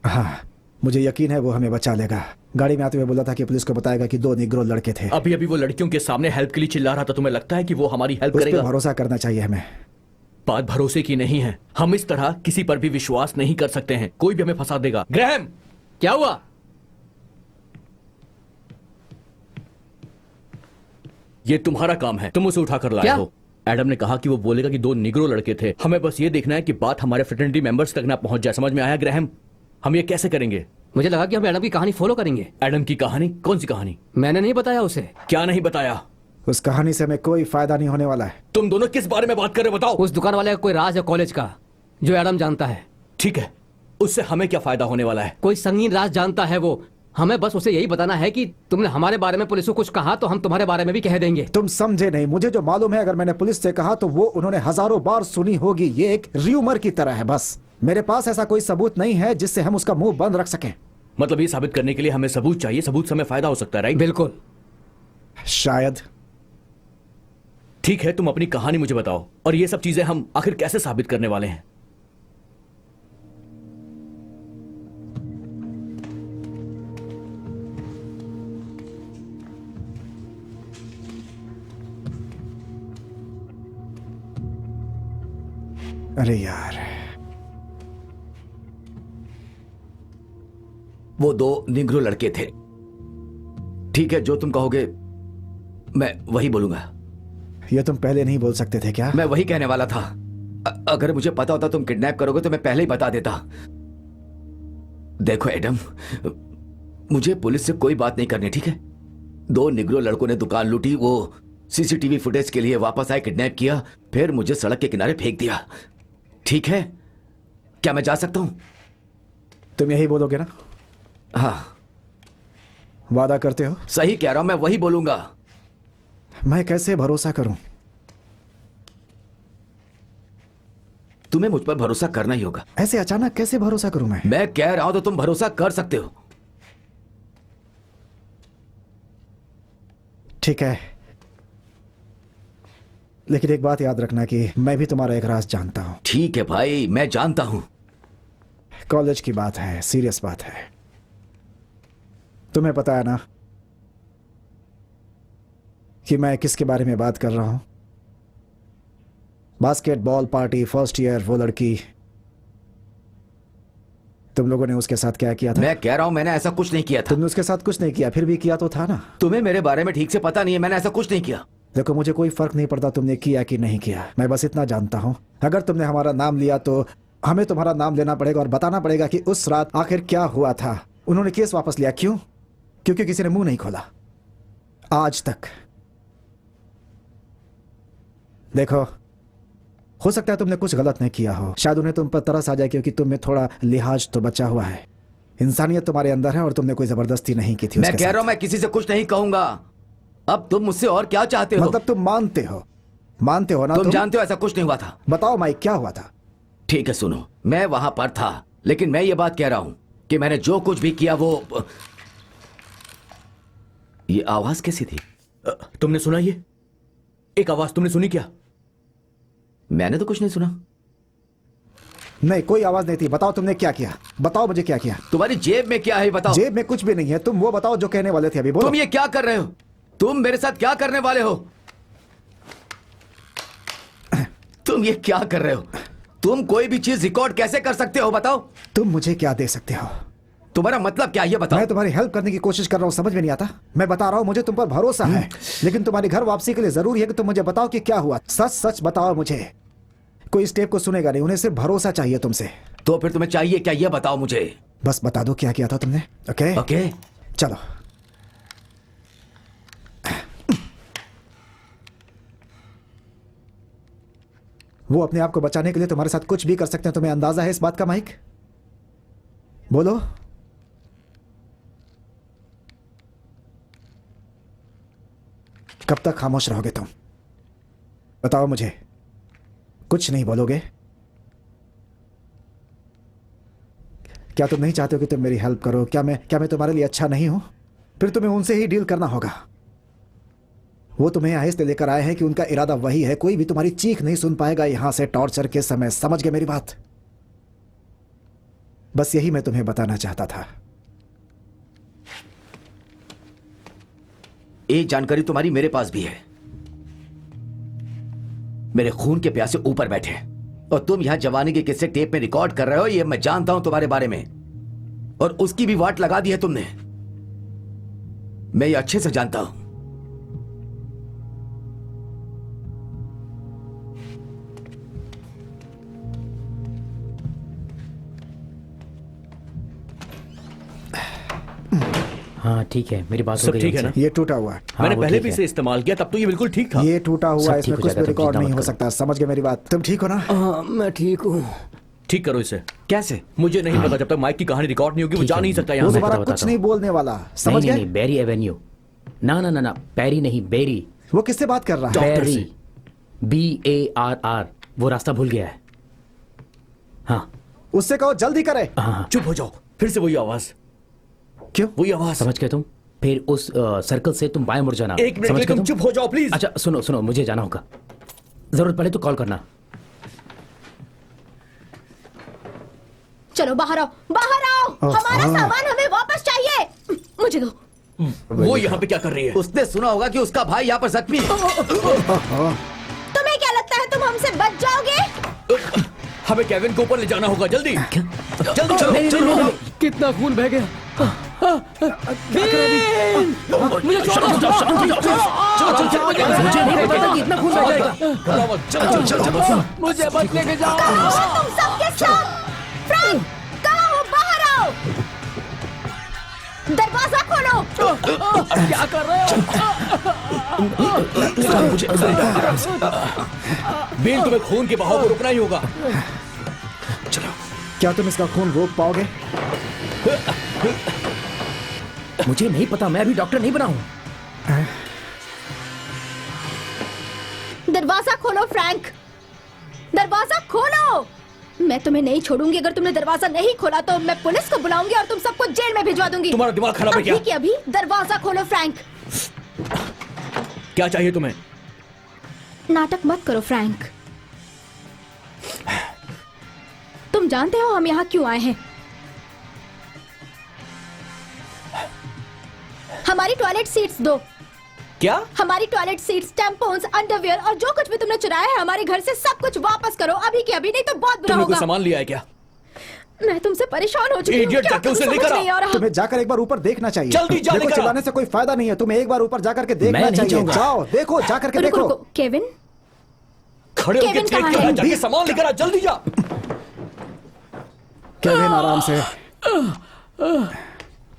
हाँ, मुझे यकीन है वो हमें बचा लेगा। गाड़ी में आते हुए बोला था कि पुलिस को बताएगा कि 2 निग्रो लड़के थे। अभी अभी वो लड़कियों के सामने हेल्प के लिए चिल्ला रहा था। तुम्हें लगता है कि वो हमारी हेल्प उस पर करेगा? भरोसा करना चाहिए हमें। बात भरोसे की नहीं है। हम इस तरह किसी पर भी विश्वास नहीं कर सकते हैं। कोई भी हमें फंसा देगा। ग्रैहम, क्या हुआ? ये तुम्हारा काम है। तुम उसे उठाकर लाए क्या? हो। एडम ने कहा कि वो बोलेगा कि 2 निग्रो लड़के थे। हमें बस ये देखना है कि बात हमारे फ्रेटर्निटी मेंबर्स तक ना पहुंच जाए। समझ में आया ग्रैहम? हम ये कैसे करेंगे? मुझे लगा कि हम एडम की कहानी फॉलो करेंगे। एडम की कहानी? कौन सी कहानी? मैंने नहीं बताया उसे। क्या नहीं बताया? उस कहानी से हमें कोई फायदा नहीं होने वाला है। तुम दोनों किस बारे में बात कर रहे हो? बताओ। उस दुकान वाले का कोई राज है कॉलेज का जो एडम जानता है। ठीक है, उससे हमें क्या फायदा होने वाला है? कोई संगीन राज जानता है वो। हमें बस उसे यही बताना है कि तुमने हमारे बारे में पुलिस को कुछ कहा तो हम तुम्हारे बारे में भी कह देंगे। तुम समझे नहीं। मुझे जो मालूम है, अगर मैंने पुलिस से कहा तो वो उन्होंने हजारों बार सुनी होगी। ये एक र्यूमर की तरह है। बस मेरे पास ऐसा कोई सबूत नहीं है जिससे हम उसका मुंह बंद रख सकें। मतलब ये साबित करने के लिए हमें सबूत चाहिए। सबूत से हमें फायदा हो सकता है, राइट? बिल्कुल। शायद। ठीक है, तुम अपनी कहानी मुझे बताओ। और ये सब चीजें हम आखिर कैसे साबित करने वाले हैं? अरे यार, वो 2 निग्रो लड़के थे। ठीक है, जो तुम कहोगे मैं वही बोलूंगा। ये तुम पहले नहीं बोल सकते थे क्या? मैं वही कहने वाला था। अगर मुझे पता होता तुम किडनैप करोगे तो मैं पहले ही बता देता। देखो एडम, मुझे पुलिस से कोई बात नहीं करनी, ठीक है? 2 निग्रो लड़कों ने दुकान लूटी, वो सीसीटीवी फुटेज के लिए वापस आए, किडनैप किया, फिर मुझे सड़क के किनारे फेंक दिया। ठीक है, क्या मैं जा सकता हूं? तुम यही बोलोगे ना? हाँ, वादा करते हो? सही कह रहा हूं, मैं वही बोलूंगा। मैं कैसे भरोसा करूं? तुम्हें मुझ पर भरोसा करना ही होगा। ऐसे अचानक कैसे भरोसा करूं मैं? मैं कह रहा हूं तो तुम भरोसा कर सकते हो। ठीक है, लेकिन एक बात याद रखना कि मैं भी तुम्हारा एक राज जानता हूं। ठीक है भाई, मैं जानता हूं। कॉलेज की बात है, सीरियस बात है। तुम्हें पता है ना कि मैं किसके बारे में बात कर रहा हूं? बास्केटबॉल पार्टी फर्स्ट ईयर, वो लड़की। तुम लोगों ने उसके साथ क्या किया था? मैं कह रहा हूं मैंने ऐसा कुछ नहीं किया था। तुमने उसके साथ कुछ नहीं किया, फिर भी किया तो था ना। तुम्हें मेरे बारे में ठीक से पता नहीं है। मैंने ऐसा कुछ नहीं किया। देखो, मुझे कोई फर्क नहीं पड़ता तुमने किया कि नहीं किया। मैं बस इतना जानता हूं, अगर तुमने हमारा नाम लिया तो हमें तुम्हारा नाम लेना पड़ेगा और बताना पड़ेगा कि उस रात आखिर क्या हुआ था। उन्होंने केस वापस लिया, क्यों? क्योंकि किसी ने मुंह नहीं खोला आज तक। देखो, हो सकता है तुमने कुछ गलत नहीं किया हो, शायद उन्हें तुम पर तरस आ जाए क्योंकि तुम में थोड़ा लिहाज तो बचा हुआ है। इंसानियत तुम्हारे अंदर है और तुमने कोई जबरदस्ती नहीं की थी। मैं कह रहा हूं मैं किसी से कुछ नहीं कहूंगा। अब तुम मुझसे और क्या चाहते हो? मतलब तुम मानते हो ना? तुम जानते हो ऐसा कुछ नहीं हुआ था। बताओ माइक, क्या हुआ था? ठीक है, सुनो, मैं वहां पर था, लेकिन मैं ये बात कह रहा हूं कि मैंने जो कुछ भी किया वो। ये आवाज कैसी थी? तुमने सुना? ये एक आवाज तुमने सुनी क्या? मैंने तो कुछ नहीं सुना। नहीं, कोई आवाज नहीं थी। बताओ तुमने क्या किया? बताओ मुझे क्या किया? तुम्हारी जेब में क्या है बताओ। जेब में कुछ भी नहीं है। तुम वो बताओ जो कहने वाले थे अभी, बोलो। तुम ये क्या कर रहे हो? तुम मेरे साथ क्या करने वाले हो? तुम ये क्या कर रहे हो? तुम कोई भी चीज रिकॉर्ड कैसे कर सकते हो बताओ? तुम मुझे क्या दे सकते हो? तुम्हारा मतलब क्या, ये बताओ। मैं तुम्हारी हेल्प करने की कोशिश कर रहा हूं, समझ में नहीं आता? मैं बता रहा हूं, मुझे तुम पर भरोसा है, लेकिन तुम्हारी घर वापसी के लिए जरूरी है कि तुम मुझे बताओ कि क्या हुआ। सच सच बताओ मुझे। कोई इस टेप को सुनेगा नहीं, उन्हें सिर्फ भरोसा चाहिए तुमसे। तो फिर तुम्हें चाहिए क्या, ये बताओ मुझे। बस बता दो क्या किया था तुमने। ओके ओके, चलो। वो अपने आप को बचाने के लिए तुम्हारे साथ कुछ भी कर सकते हैं। तुम्हें अंदाजा है इस बात का माइक? बोलो। कब तक खामोश रहोगे तुम? बताओ मुझे। कुछ नहीं बोलोगे? क्या तुम नहीं चाहते हो कि तुम मेरी हेल्प करो? क्या मैं तुम्हारे लिए अच्छा नहीं हूं? फिर तुम्हें उनसे ही डील करना होगा। वो तुम्हें आहिस्ते लेकर आए हैं कि उनका इरादा वही है। कोई भी तुम्हारी चीख नहीं सुन पाएगा यहां से टॉर्चर के समय। समझ गए मेरी बात? बस यही मैं तुम्हें बताना चाहता था। एक जानकारी तुम्हारी मेरे पास भी है। मेरे खून के प्यासे ऊपर बैठे और तुम यहां जवानी के किस्से टेप में रिकॉर्ड कर रहे हो। ये मैं जानता हूं तुम्हारे बारे में, और उसकी भी वाट लगा दी है तुमने। मैं ये अच्छे से जानता हूं। हाँ ठीक है, मेरी बात हो सब गई ठीक है उनसे। ना? ये टूटा हुआ है। मैंने वो पहले ठीक भी है। इसे इस्तेमाल किया, तब तो ये बिल्कुल ठीक था। ये टूटा हुआ सब है, ठीक इसमें हो कुछ जाएगा, भी तुम रिकॉर्ड चिंता नहीं मत हो करो। सकता। समझ गए मेरी बात? तुम ठीक हो ना? मैं ठीक हूँ। ठीक करो इसे। कैसे? मुझे नहीं पता, जब तक माइक की कहानी रिकॉर्ड नहीं होगी वो ठीक जा है। नहीं सकता वो यहाँ से। दोबारा बताता कुछ हूँ। नहीं बोलने वाला, समझ नहीं गए? नहीं, बेरी एवेन्यू। ना ना ना ना, पेरी नहीं, बेरी। वो किससे बात कर रहा है? डॉक्टर बेरी, से। BARR। वो रास्ता भूल गया है। हाँ उससे कहो जल्दी करे। हाँ, चुप हो जाओ, फिर से वही आवाज, क्यों? वही आवाज। समझ गए तुम? फिर उस सर्कल से तुम बाएं मुड़ जाना। एक मिनट समझ के गए तुम चुप हो जाओ प्लीज। अच्छा सुनो सुनो, मुझे जाना होगा, जरूरत पड़े तो कॉल करना। चलो बाहर आओ, बाहर आओ। हमारा सामान हमें वापस चाहिए। मुझे दो। वो यहाँ पे क्या कर रही है? उसने सुना होगा कि उसका भाई यहाँ पर जख्मी है। तुम्हें क्या लगता है तुम हमसे बच जाओगे? हमें केविन को ऊपर ले जाना होगा, जल्दी जल्दी चलो नहीं, चलो। नहीं, नहीं, कितना खून बह गया। बीन! मुझे छोड़ो। मुझे नहीं पता था कि इतना खून बह जाएगा। चलो चलो चलो। मुझे बच लेके जाओ। कहाँ हो तुम सबके सब? फ्रैंक, कहाँ हो? बाहर आओ। दरवाजा खोलो। क्या कर रहे हो? बीन, तुम्हें खून के बहाव को रुकना ही होगा। क्या तुम इसका खून रोक पाओगे? मुझे नहीं पता, मैं अभी डॉक्टर नहीं बना हूँ। दरवाजा खोलो फ्रैंक, दरवाजा खोलो। मैं तुम्हें नहीं छोड़ूंगी। अगर तुमने दरवाजा नहीं खोला तो मैं पुलिस को बुलाऊंगी और तुम सबको जेल में भिजवा दूंगी। तुम्हारा दिमाग खराब है क्या? अभी के अभी दरवाजा खोलो फ्रैंक। क्या चाहिए तुम्हें? नाटक मत करो फ्रैंक। तुम जानते हो हम यहाँ क्यों आए हैं? हमारी टॉयलेट सीट्स दो। क्या? हमारी टॉयलेट सीट्स, टैम्पॉन्स, अंडरवियर और जो कुछ भी तुमने चुराया है हमारे घर से सब कुछ वापस करो अभी के अभी, नहीं तो बहुत बुरा तुमने होगा। कुछ सामान लिया है क्या? मैं तुमसे परेशान हो चुकी हूँ। Idiot, क्या जाके उसे तुम समझ लेकर आओ। नहीं आ रहा? तुम्हें जाकर एक बार ऊपर देखना चाहिए। जल्दी जा, देखो, लेकर आओ। चिल्लाने से कोई फायदा नहीं है। तुम्हें एक बार ऊपर जाकर के देखना मैं नहीं चाहिए। जाऊंगा। जाओ देखो, जाकर के रुको देखो। रुको, केविन खड़े होकर केविन चेक कहाँ कर, है? जाके सामान लेकर आ, जल्दी जा। केविन आराम से,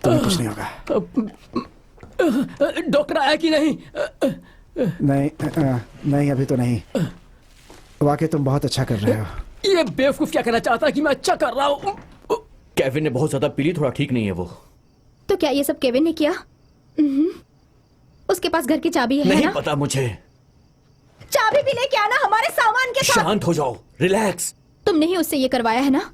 तुम्हें कुछ नहीं होगा। डॉक्टर आया कि नहीं? नहीं नहीं, अभी तो नहीं। वाकई तुम बहुत अच्छा कर रहे हो। ये बेवकूफ क्या कहना चाहता है कि मैं अच्छा कर रहा हूँ? केविन ने बहुत ज्यादा पी ली, थोड़ा ठीक नहीं है वो। तो क्या ये सब केविन ने किया? उसके पास घर की चाबी है नहीं ना? पता मुझे। चाबी भी लेके आना हमारे सामान के साथ। शांत हो जाओ, रिलैक्स। तुमने ही उससे ये करवाया है ना?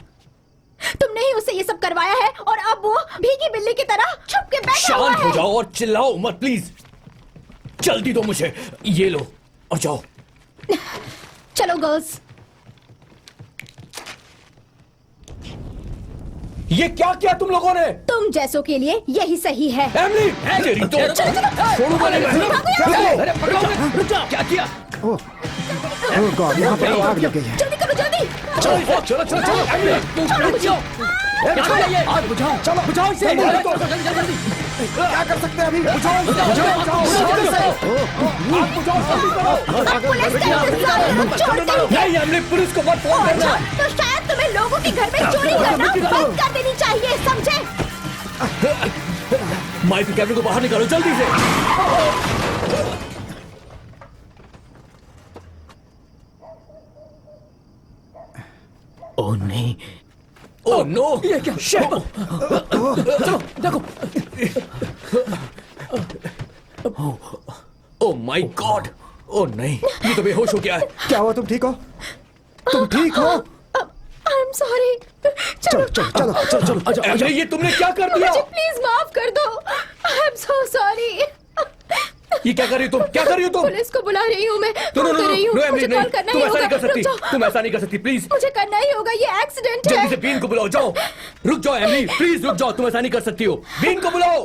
तुमने ही उससे ये सब करवाया है और अब वो भीगी बिल्ली की तरह छुप के बैठा हुआ शांत हो है। जाओ और चिल्लाओ मत प्लीज। जल्दी दो मुझे, ये लो और जाओ। चलो गर्ल्स। ये क्या किया तुम लोगों ने? तुम जैसों के लिए यही सही है। एमली, तेरी तो छोड़ूंगा नहीं मैं। अरे पकड़ो, रुक जाओ। क्या किया? ओह गॉड, यहाँ पर तो आग लग गई है। जल्दी करो जल्दी। चलो चलो चलो चलो, एमली। छोड़ो मुझे। क्या कर रही है? आग बुझाओ, चलो बुझाओ इसे। जल्दी। क्या कर सकते हैं अभी? बुझाओ, अब पुलिस का इंतजार हम छोड़ते ही नहीं एमली, पुलिस को मत फोन अच्छा, करना। तो शायद तुम्हें लोगों के घर में चोरी करना बंद कर देनी चाहिए, समझे? माइक कैमरे को बाहर निकालो जल्दी से। ओह नहीं, ओह नो, ये क्या? Shit! चलो देखो। ओह माय गॉड, ओह नहीं, ये तो बेहोश हो गया है। क्या हुआ? तुम ठीक हो? तुम ठीक हो? आई एम सॉरी। चलो चलो चलो चलो चलो। एमली, ये तुमने क्या कर दिया? मुझे प्लीज माफ कर दो। I am so sorry. ये क्या कर रही हो तुम? क्या कर रही हो तुम? पुलिस को बुला रही हूँ मैं। नो नो फोन कर रही हूँ। नो एमली मुझे नहीं, कॉल करना तुम ही ऐसा नहीं होगा। कर सकती, रुक जाओ। तुम ऐसा नहीं कर सकती प्लीज। मुझे करना ही होगा, ये एक्सीडेंट जल्दी है। से बीन को बुलाओ, जाओ। रुक जाओ एमली, प्लीज रुक जाओ, तुम ऐसा नहीं कर सकती हो। बीन को बुलाओ।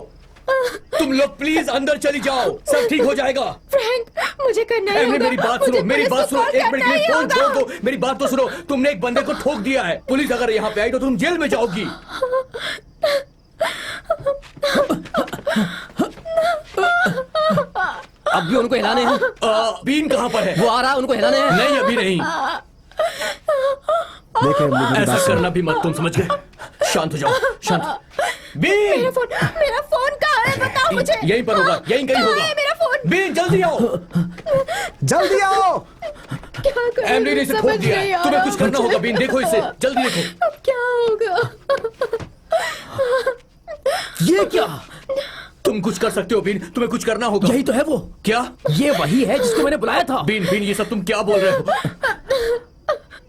तुम लोग प्लीज अंदर चली जाओ, सब ठीक हो जाएगा। फ्रैंक, मुझे करना ही एमली होगा। मेरी बात सुनो, मुझे मेरी पुलिस बात को सुनो, कॉल एक मिनट के करना लिए ही फोन होगा। छोड़ दो। मेरी बात तो सुनो, तुमने एक बंदे को ठोक दिया है। पुलिस अगर यहाँ पे आई तो तुम जेल में जाओगी। अब भी उनको हिलाने हैं। बीन कहाँ पर है? वो आ रहा है, उनको हिलाने हैं। नहीं, अभी नहीं। देखिए एमली, मेरी बात ऐसा सुनो। करना भी मत, तुम समझ गए? शांत हो जाओ, शांत। बीन मेरा फोन कहाँ है? बताओ मुझे। यहीं पर होगा, यहीं कहीं कहाँ होगा। है मेरा फोन? बीन जल्दी आओ। जल्दी आओ। क्या करूं? एमली ने इसे ठोक समझ दिया नहीं है, आ तुम्हें रहा कुछ करना मुझे। होगा। बीन देखो इसे, जल्दी देखो। अब क्या होगा? ये क्या? तुम कुछ कर सकते हो बीन, तुम्हें कुछ करना होगा। यही तो है वो। क्या? ये वही है जिसको मैंने बुलाया था। बीन बीन ये सब तुम क्या बोल रहे हो?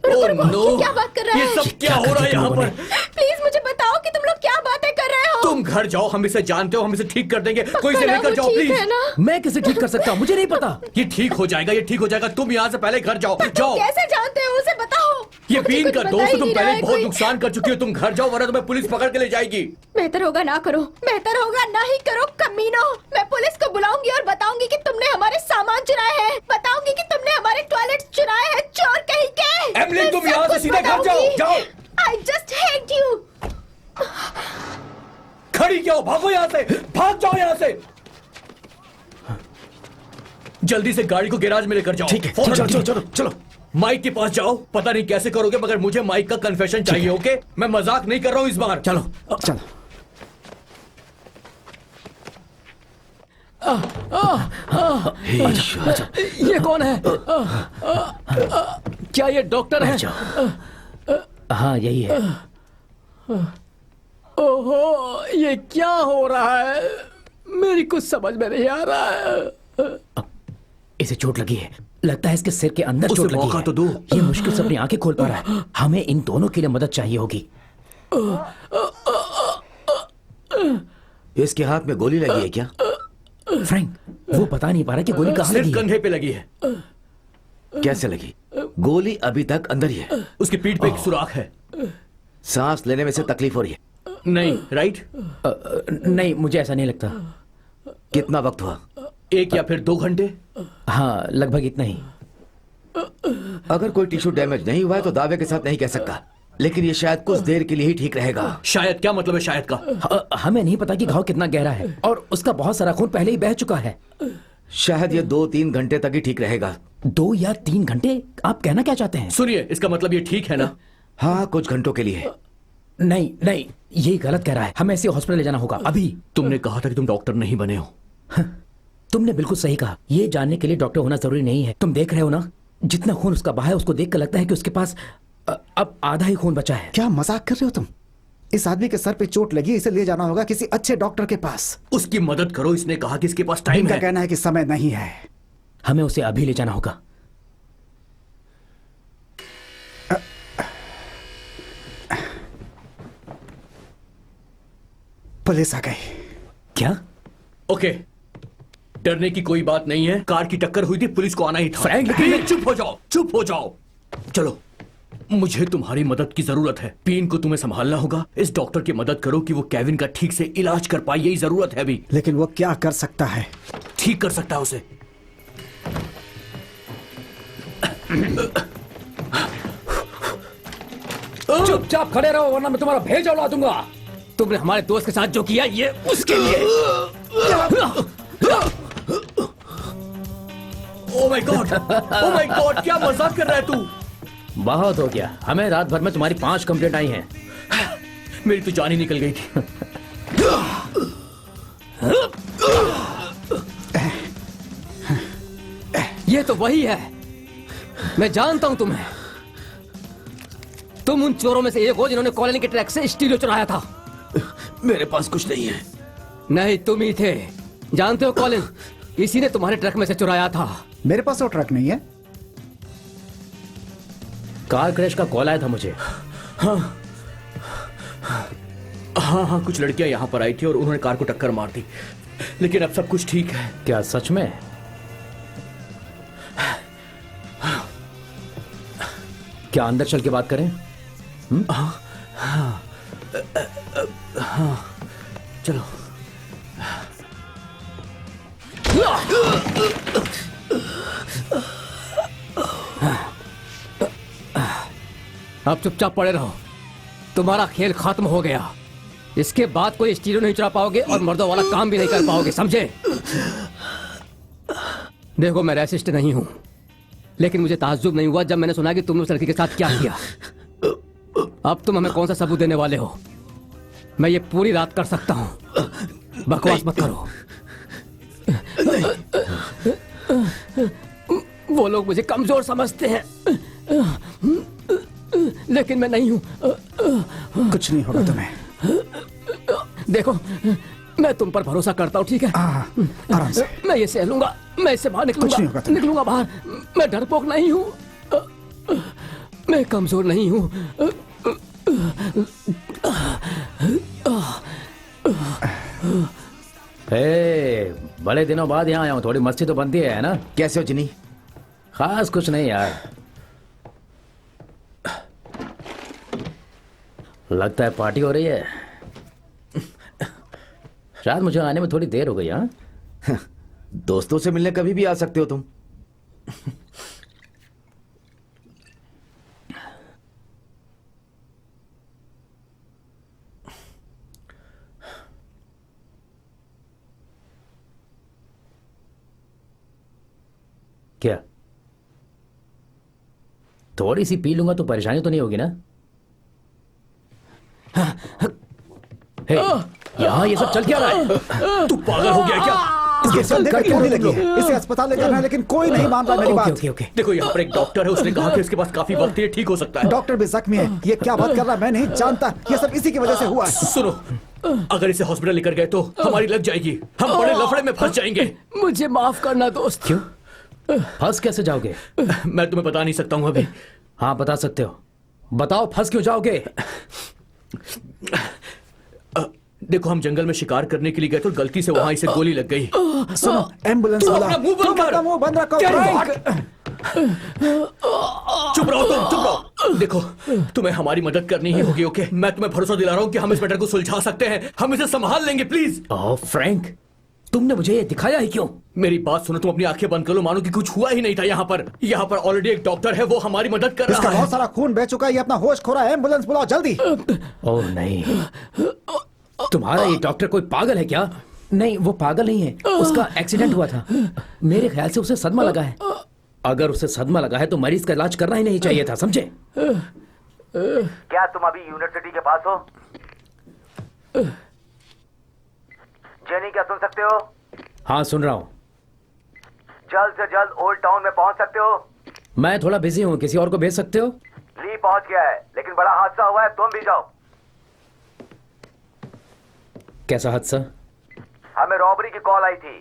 ओह नो, क्या बात कर रहा ये है? सब क्या हो रहा है यहाँ पर? प्लीज मुझे बताओ कि तुम लोग क्या बातें कर रहे हो। तुम घर जाओ, हम इसे जानते हो, हम इसे ठीक कर देंगे। कोई इसे ना, लेकर वो जाओ ठीक प्लीज। है ना? मैं कैसे ठीक कर सकता हूँ? मुझे नहीं पता। ये ठीक हो जाएगा, ये ठीक हो जाएगा। तुम यहाँ से पहले घर जाओ, जाओ। कैसे जानते हो? उसे बताओ। ये मुझे बीन कुछ का बता दोस्त, ही तुम नहीं रहा पहले है बहुत कोई। नुकसान कर चुकी हो। तुम घर जाओ वरना तुम्हें पुलिस पकड़ के ले जाएगी। बेहतर होगा ना करो, बेहतर होगा ना ही करो कमीनो। मैं पुलिस को बुलाऊंगी और बताऊंगी कि तुमने हमारे सामान चुराए हैं, बताऊंगी कि तुमने हमारे टॉयलेट चुराए हैं, चोर कहीं के। एमली, तुम यहाँ से सीधे घर जाओ, जाओ। I just hate you. खड़ी क्या हो? भागो यहाँ से, भाग जाओ यहाँ से। जल्दी से गाड़ी को गैराज में लेकर जाओ। ठीक है, फौरन। चलो चलो चलो चलो। माइक के पास जाओ। पता नहीं कैसे करोगे मगर मुझे माइक का कन्फेशन चाहिए, ओके? मैं मजाक नहीं कर रहा हूँ इस बार। चलो। चलो। ये कौन है? क्या ये डॉक्टर है? हाँ यही है। ओहो, ये क्या हो रहा है? मेरी कुछ समझ में नहीं आ रहा है। इसे चोट लगी है, लगता है इसके सिर के अंदर उसे चोट लगी मौका है। तो दो। ये मुश्किल से अपनी आंखें खोल पा रहा है। हमें इन दोनों के लिए मदद चाहिए होगी। इसके हाथ में गोली लगी है क्या? फ्रैंक, वो बता नहीं पा रहा कि गोली कहाँ लगी सिर्फ है। कंधे पे लगी है। कैसे लगी? गोली अभी तक अंदर ही है। उसकी पीठ पे एक सुराख है। सांस लेने में से तकलीफ हो रही है। नहीं, राइट? नहीं, मुझे ऐसा नहीं लगता। कितना वक्त हुआ? 1 या फिर 2 घंटे। हाँ, लगभग इतना ही। अगर कोई टिश्यू डैमेज नहीं हुआ है तो दावे के साथ नहीं कह सकता, लेकिन ये शायद कुछ देर के लिए ही ठीक रहेगा। शायद? क्या मतलब है शायद का? हमें नहीं पता कि घाव कितना गहरा है और उसका बहुत सारा खून पहले ही बह चुका है। शायद ये 2-3 घंटे तक ही ठीक रहेगा। 2 या 3 घंटे? आप कहना क्या चाहते हैं? सुनिए, इसका मतलब ये ठीक है ना? हाँ, कुछ घंटों के लिए। नहीं नहीं, ये गलत कह रहा है। हमें इसे हॉस्पिटल ले जाना होगा अभी। तुमने कहा था कि तुम डॉक्टर नहीं बने हो। तुमने बिल्कुल सही कहा। ये जानने के लिए डॉक्टर होना जरूरी नहीं है। तुम देख रहे हो ना, जितना खून उसका बहा है उसको देखकर लगता है कि उसके पास अब आधा ही खून बचा है। क्या मजाक कर रहे हो तुम? इस आदमी के सर पे चोट लगी, इसे ले जाना होगा किसी अच्छे डॉक्टर के पास। उसकी मदद करो। इसने कहा कि इसके पास टाइम इनका है। कहना है कि समय नहीं है। हमें उसे अभी ले जाना होगा। पुलिस आ गई। क्या? ओके, डरने की कोई बात नहीं है। कार की टक्कर हुई थी, पुलिस को आना ही था। फ्रैंक, लेकिन- चुप हो जाओ, चुप हो जाओ। चलो, मुझे तुम्हारी मदद की जरूरत है। पीन को तुम्हें संभालना होगा। इस डॉक्टर की मदद करो कि वो केविन का ठीक से इलाज कर पाए। यही जरूरत है अभी। लेकिन वो क्या कर सकता है? ठीक कर सकता है उसे। चुपचाप खड़े रहो वरना मैं तुम्हारा भेजा उड़ा दूंगा। तुमने हमारे दोस्त के साथ जो किया ये उसके लिए। Oh my God, oh my God, क्या मजाक कर रहा है तू? बहुत हो गया। हमें रात भर में तुम्हारी 5 कंप्लेंट आई हैं। मेरी तो जान ही निकल गई थी। ये तो वही है। मैं जानता हूं तुम्हें। तुम उन चोरों में से एक हो जिन्होंने कॉलोनी के ट्रक से स्टीरियो चुराया था। मेरे पास कुछ नहीं है। नहीं, तुम ही थे। जानते हो कॉलिन, इसी ने तुम्हारे ट्रक में से चुराया था। मेरे पास वो ट्रक नहीं है। कार क्रैश का कॉल आया था मुझे। हाँ, कुछ लड़कियां यहाँ पर आई थी और उन्होंने कार को टक्कर मार दी। लेकिन अब सब कुछ ठीक है। क्या सच में? क्या अंदर चल के बात करें? चलो। अब चुपचाप पड़े रहो, तुम्हारा खेल खत्म हो गया। इसके बाद कोई स्टीरियो नहीं चला पाओगे और मर्दों वाला काम भी नहीं कर पाओगे, समझे? देखो, मैं रेसिस्ट नहीं हूं, लेकिन मुझे ताज्जुब नहीं हुआ जब मैंने सुना कि तुमने उस लड़की के साथ क्या किया। अब तुम हमें कौन सा सबूत देने वाले हो? मैं ये पूरी रात कर सकता हूं। बकवास मत करो। वो लोग मुझे कमजोर समझते हैं, लेकिन मैं नहीं हूं। कुछ नहीं होगा तुम्हें। देखो, मैं तुम पर भरोसा करता हूँ, ठीक है? आराम से। मैं ये सह लूंगा, मैं इससे बाहर कुछ नहीं होगा तुम्हें। निकलूंगा बाहर। मैं डरपोक नहीं हूँ, मैं कमजोर नहीं हूँ। बड़े दिनों बाद यहाँ आया हूँ, थोड़ी मस्ती तो बनती है ना? कैसे हो जिनी? खास कुछ नहीं यार, लगता है पार्टी हो रही है। शायद मुझे आने में थोड़ी देर हो गई। हाँ, दोस्तों से मिलने कभी भी आ सकते हो तुम। क्या थोड़ी सी पी लूंगा तो परेशानी तो नहीं होगी ना? हे, यहाँ ये सब चल क्या रहा है? तू पागल हो गया क्या? इसके संदेह में क्यों नहीं लगी है? इसे अस्पताल ले जाना है, लेकिन कोई नहीं मान रहा मेरी बात। Okay okay. देखो, यहाँ पर एक डॉक्टर है, उसने कहा कि उसके पास काफी वक्त है, ये ठीक हो सकता है। डॉक्टर भी जख्मी है। ये क्या बात कर रहा है मैं नहीं जानता। ये सब इसी की वजह से हुआ है। सुनो, अगर इसे हॉस्पिटल लेकर गए तो हमारी लग जाएगी, हम बड़े लफड़े में फंस जाएंगे। मुझे माफ करना दोस्त। क्यों? फंस कैसे जाओगे? मैं तुम्हें बता नहीं सकता हूँ अभी। हाँ बता सकते हो, बताओ फंस क्यों जाओगे? देखो, हम जंगल में शिकार करने के लिए गए तो गलती से वहां इसे गोली लग गई। सुनो, एम्बुलेंस तू बुला। अपना मुंह बंद तुम कर। अपना मुंह बंद रखो। चुप रहो तुम, चुप रहो। देखो, तुम्हें हमारी मदद करनी ही होगी, ओके? मैं तुम्हें भरोसा दिला रहा हूँ कि हम इस मैटर को सुलझा सकते हैं, हम इसे संभाल लेंगे, प्लीज। ओह फ्रैंक, तुमने मुझे ये दिखाया ही क्यों? मेरी बात सुनो, तुम अपनी आंखें बंद कर लो, मानो कि कुछ हुआ ही नहीं था। यहाँ पर ऑलरेडी एक डॉक्टर है, वो हमारी मदद कर इसका रहा है। बहुत सारा खून बह चुका है, ये अपना होश खो रहा है। एम्बुलेंस बुलाओ जल्दी। ओह नहीं, तुम्हारा ये डॉक्टर कोई पागल है क्या? नहीं, वो पागल नहीं है, उसका एक्सीडेंट हुआ था। मेरे ख्याल से उसे सदमा लगा है। अगर उसे सदमा लगा है तो मरीज का इलाज करना ही नहीं चाहिए था, समझे? क्या तुम अभी यूनिवर्सिटी के पास हो? जेनी, क्या सुन सकते हो? हाँ सुन रहा हूँ। जल्द से जल्द ओल्ड टाउन में पहुंच सकते हो? मैं थोड़ा बिजी हूँ, किसी और को भेज सकते हो? ली पहुंच गया है, लेकिन बड़ा हादसा हुआ है, तुम भी जाओ। कैसा हादसा? हमें रॉबरी की कॉल आई थी।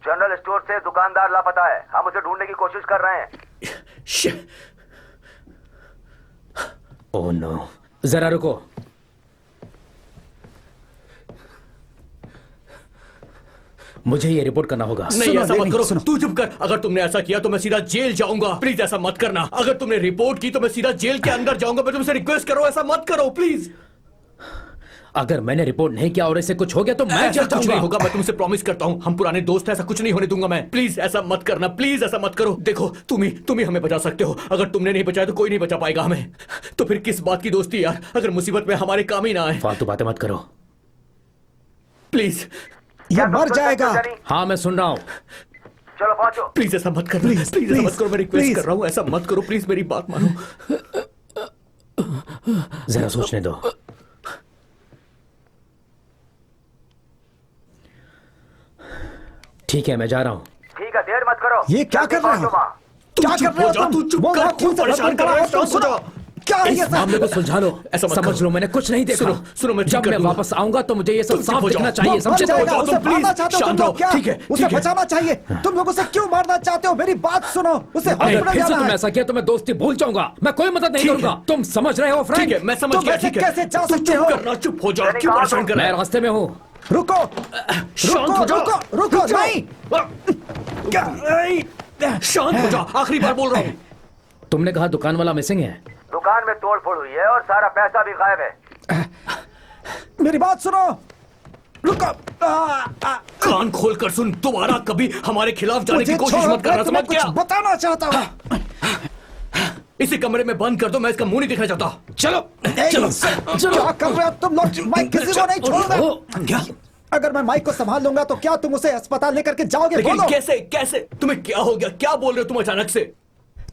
जनरल स्टोर से दुकानदार लापता है, हम उसे ढूंढने की कोशिश कर रहे हैं। ओह नो, जरा रुको। मुझे ये रिपोर्ट करना होगा। नहीं, सुनो, ऐसा मत नहीं, करो। सुनो। तू चुप कर। अगर तुमने ऐसा किया तो मैं सीधा जेल जाऊंगा। प्लीज ऐसा मत करना। अगर तुमने रिपोर्ट की तो मैं सीधा जेल के अंदर जाऊंगा। मैं तुमसे रिक्वेस्ट कर रहा हूं, ऐसा मत करो प्लीज। अगर मैंने रिपोर्ट नहीं किया और इसे कुछ हो गया तो मैं ऐसा जेल कुछ नहीं जाऊंगा। होगा, मैं तुमसे प्रॉमिस करता हूँ। हम पुराने दोस्त हैं, ऐसा कुछ नहीं होने दूंगा मैं। प्लीज ऐसा मत करना, प्लीज ऐसा मत करो। देखो, तुम ही हमें बचा सकते हो। अगर तुमने नहीं बचाया तो कोई नहीं बचा पाएगा हमें। तो फिर किस बात की दोस्ती यार, अगर मुसीबत में हमारे काम ही ना आए। फालतू बातें मत करो। प्लीज, ये मर जाएगा। हाँ मैं सुन रहा हूँ। चलो पहुंचो। प्लीज ऐसा मत करना, Please, प्लीज ऐसा मत please, करो। मैं रिक्वेस्ट please। कर रहा हूँ, ऐसा मत करो प्लीज, मेरी बात मानो। जरा सोचने दो। ठीक है, मैं जा रहा हूँ। ठीक है, देर मत करो। ये क्या जल्दी कर रहे पहुंचो हो? वहाँ। क्या चुप कर रहे हो हो जा, तुम? तू चुप वो कर, वहाँ क्यों खून से परेशान भरपूर कर रहा है? तुम शांत हो सुनो। जा। क्या है ये इस मामले सब? को सुलझा लो। ऐसा मत समझ करो। लो, मैंने कुछ नहीं देखा। सुनो, मैं ठीक जब कर मैं दूंगा। वापस आऊंगा तो मुझे ये सब तुम साफ चुप हो दिखना जाओ। चाहिए, वो मर समझे? जाएगा, जाओ, उसे तुम please, मारना चाहते हो तुम शांत लोग रहो। क्या? ठीक है, उसे ठीक है। बचाना चाहिए। तुम लोग उसे क्यों मारना चाहते हो? मेरी बात सुनो। उसे अगर हॉस्पिटल फिर से जाना तुम है। ऐसा किया तो मैं दोस्ती भूल जाऊंगा। मैं कोई मदद नहीं ठीक है। करूंगा। तुम समझ रहे हो फ्रैंक? ठीक है, मैं समझ तुम गया। ऐसे ठीक है, कैसे जा तू सकते चुप हो? करना, चुप हो जाओ। क्यों परेशान कर रहा मैं है? रास्ते में हूँ। रुको, शांत हो जाओ। रुको, रुको, नहीं। शांत हो जाओ, आखिरी बार बोल रहा हूँ। तुमने कहा दुकान वाला मिसिंग है। दुकान में तोड़ फोड़ हुई है और सारा पैसा भी गायब है। मेरी बात सुनो। रुको। कान खोल कर सुन, दोबारा कभी हमारे खिलाफ जाने की मुझे कोशिश छोड़ो, मत करना, मैं तुम्हें समझ कुछ गया? बताना चाहता हूँ। इसी कमरे में बंद कर दो, मैं इसका मुंह नहीं दिखना चाहता। चलो चलो क्या कर रहे हो तुम लोग? मैं किसी को नहीं छोड़ूंगा। क्या? अगर मैं माइक को संभाल लूंगा तो क्या तुम उसे अस्पताल लेकर के जाओगे? लेकिन बोलो। कैसे कैसे? तुम्हें क्या हो गया? क्या बोल रहे हो तुम अचानक से?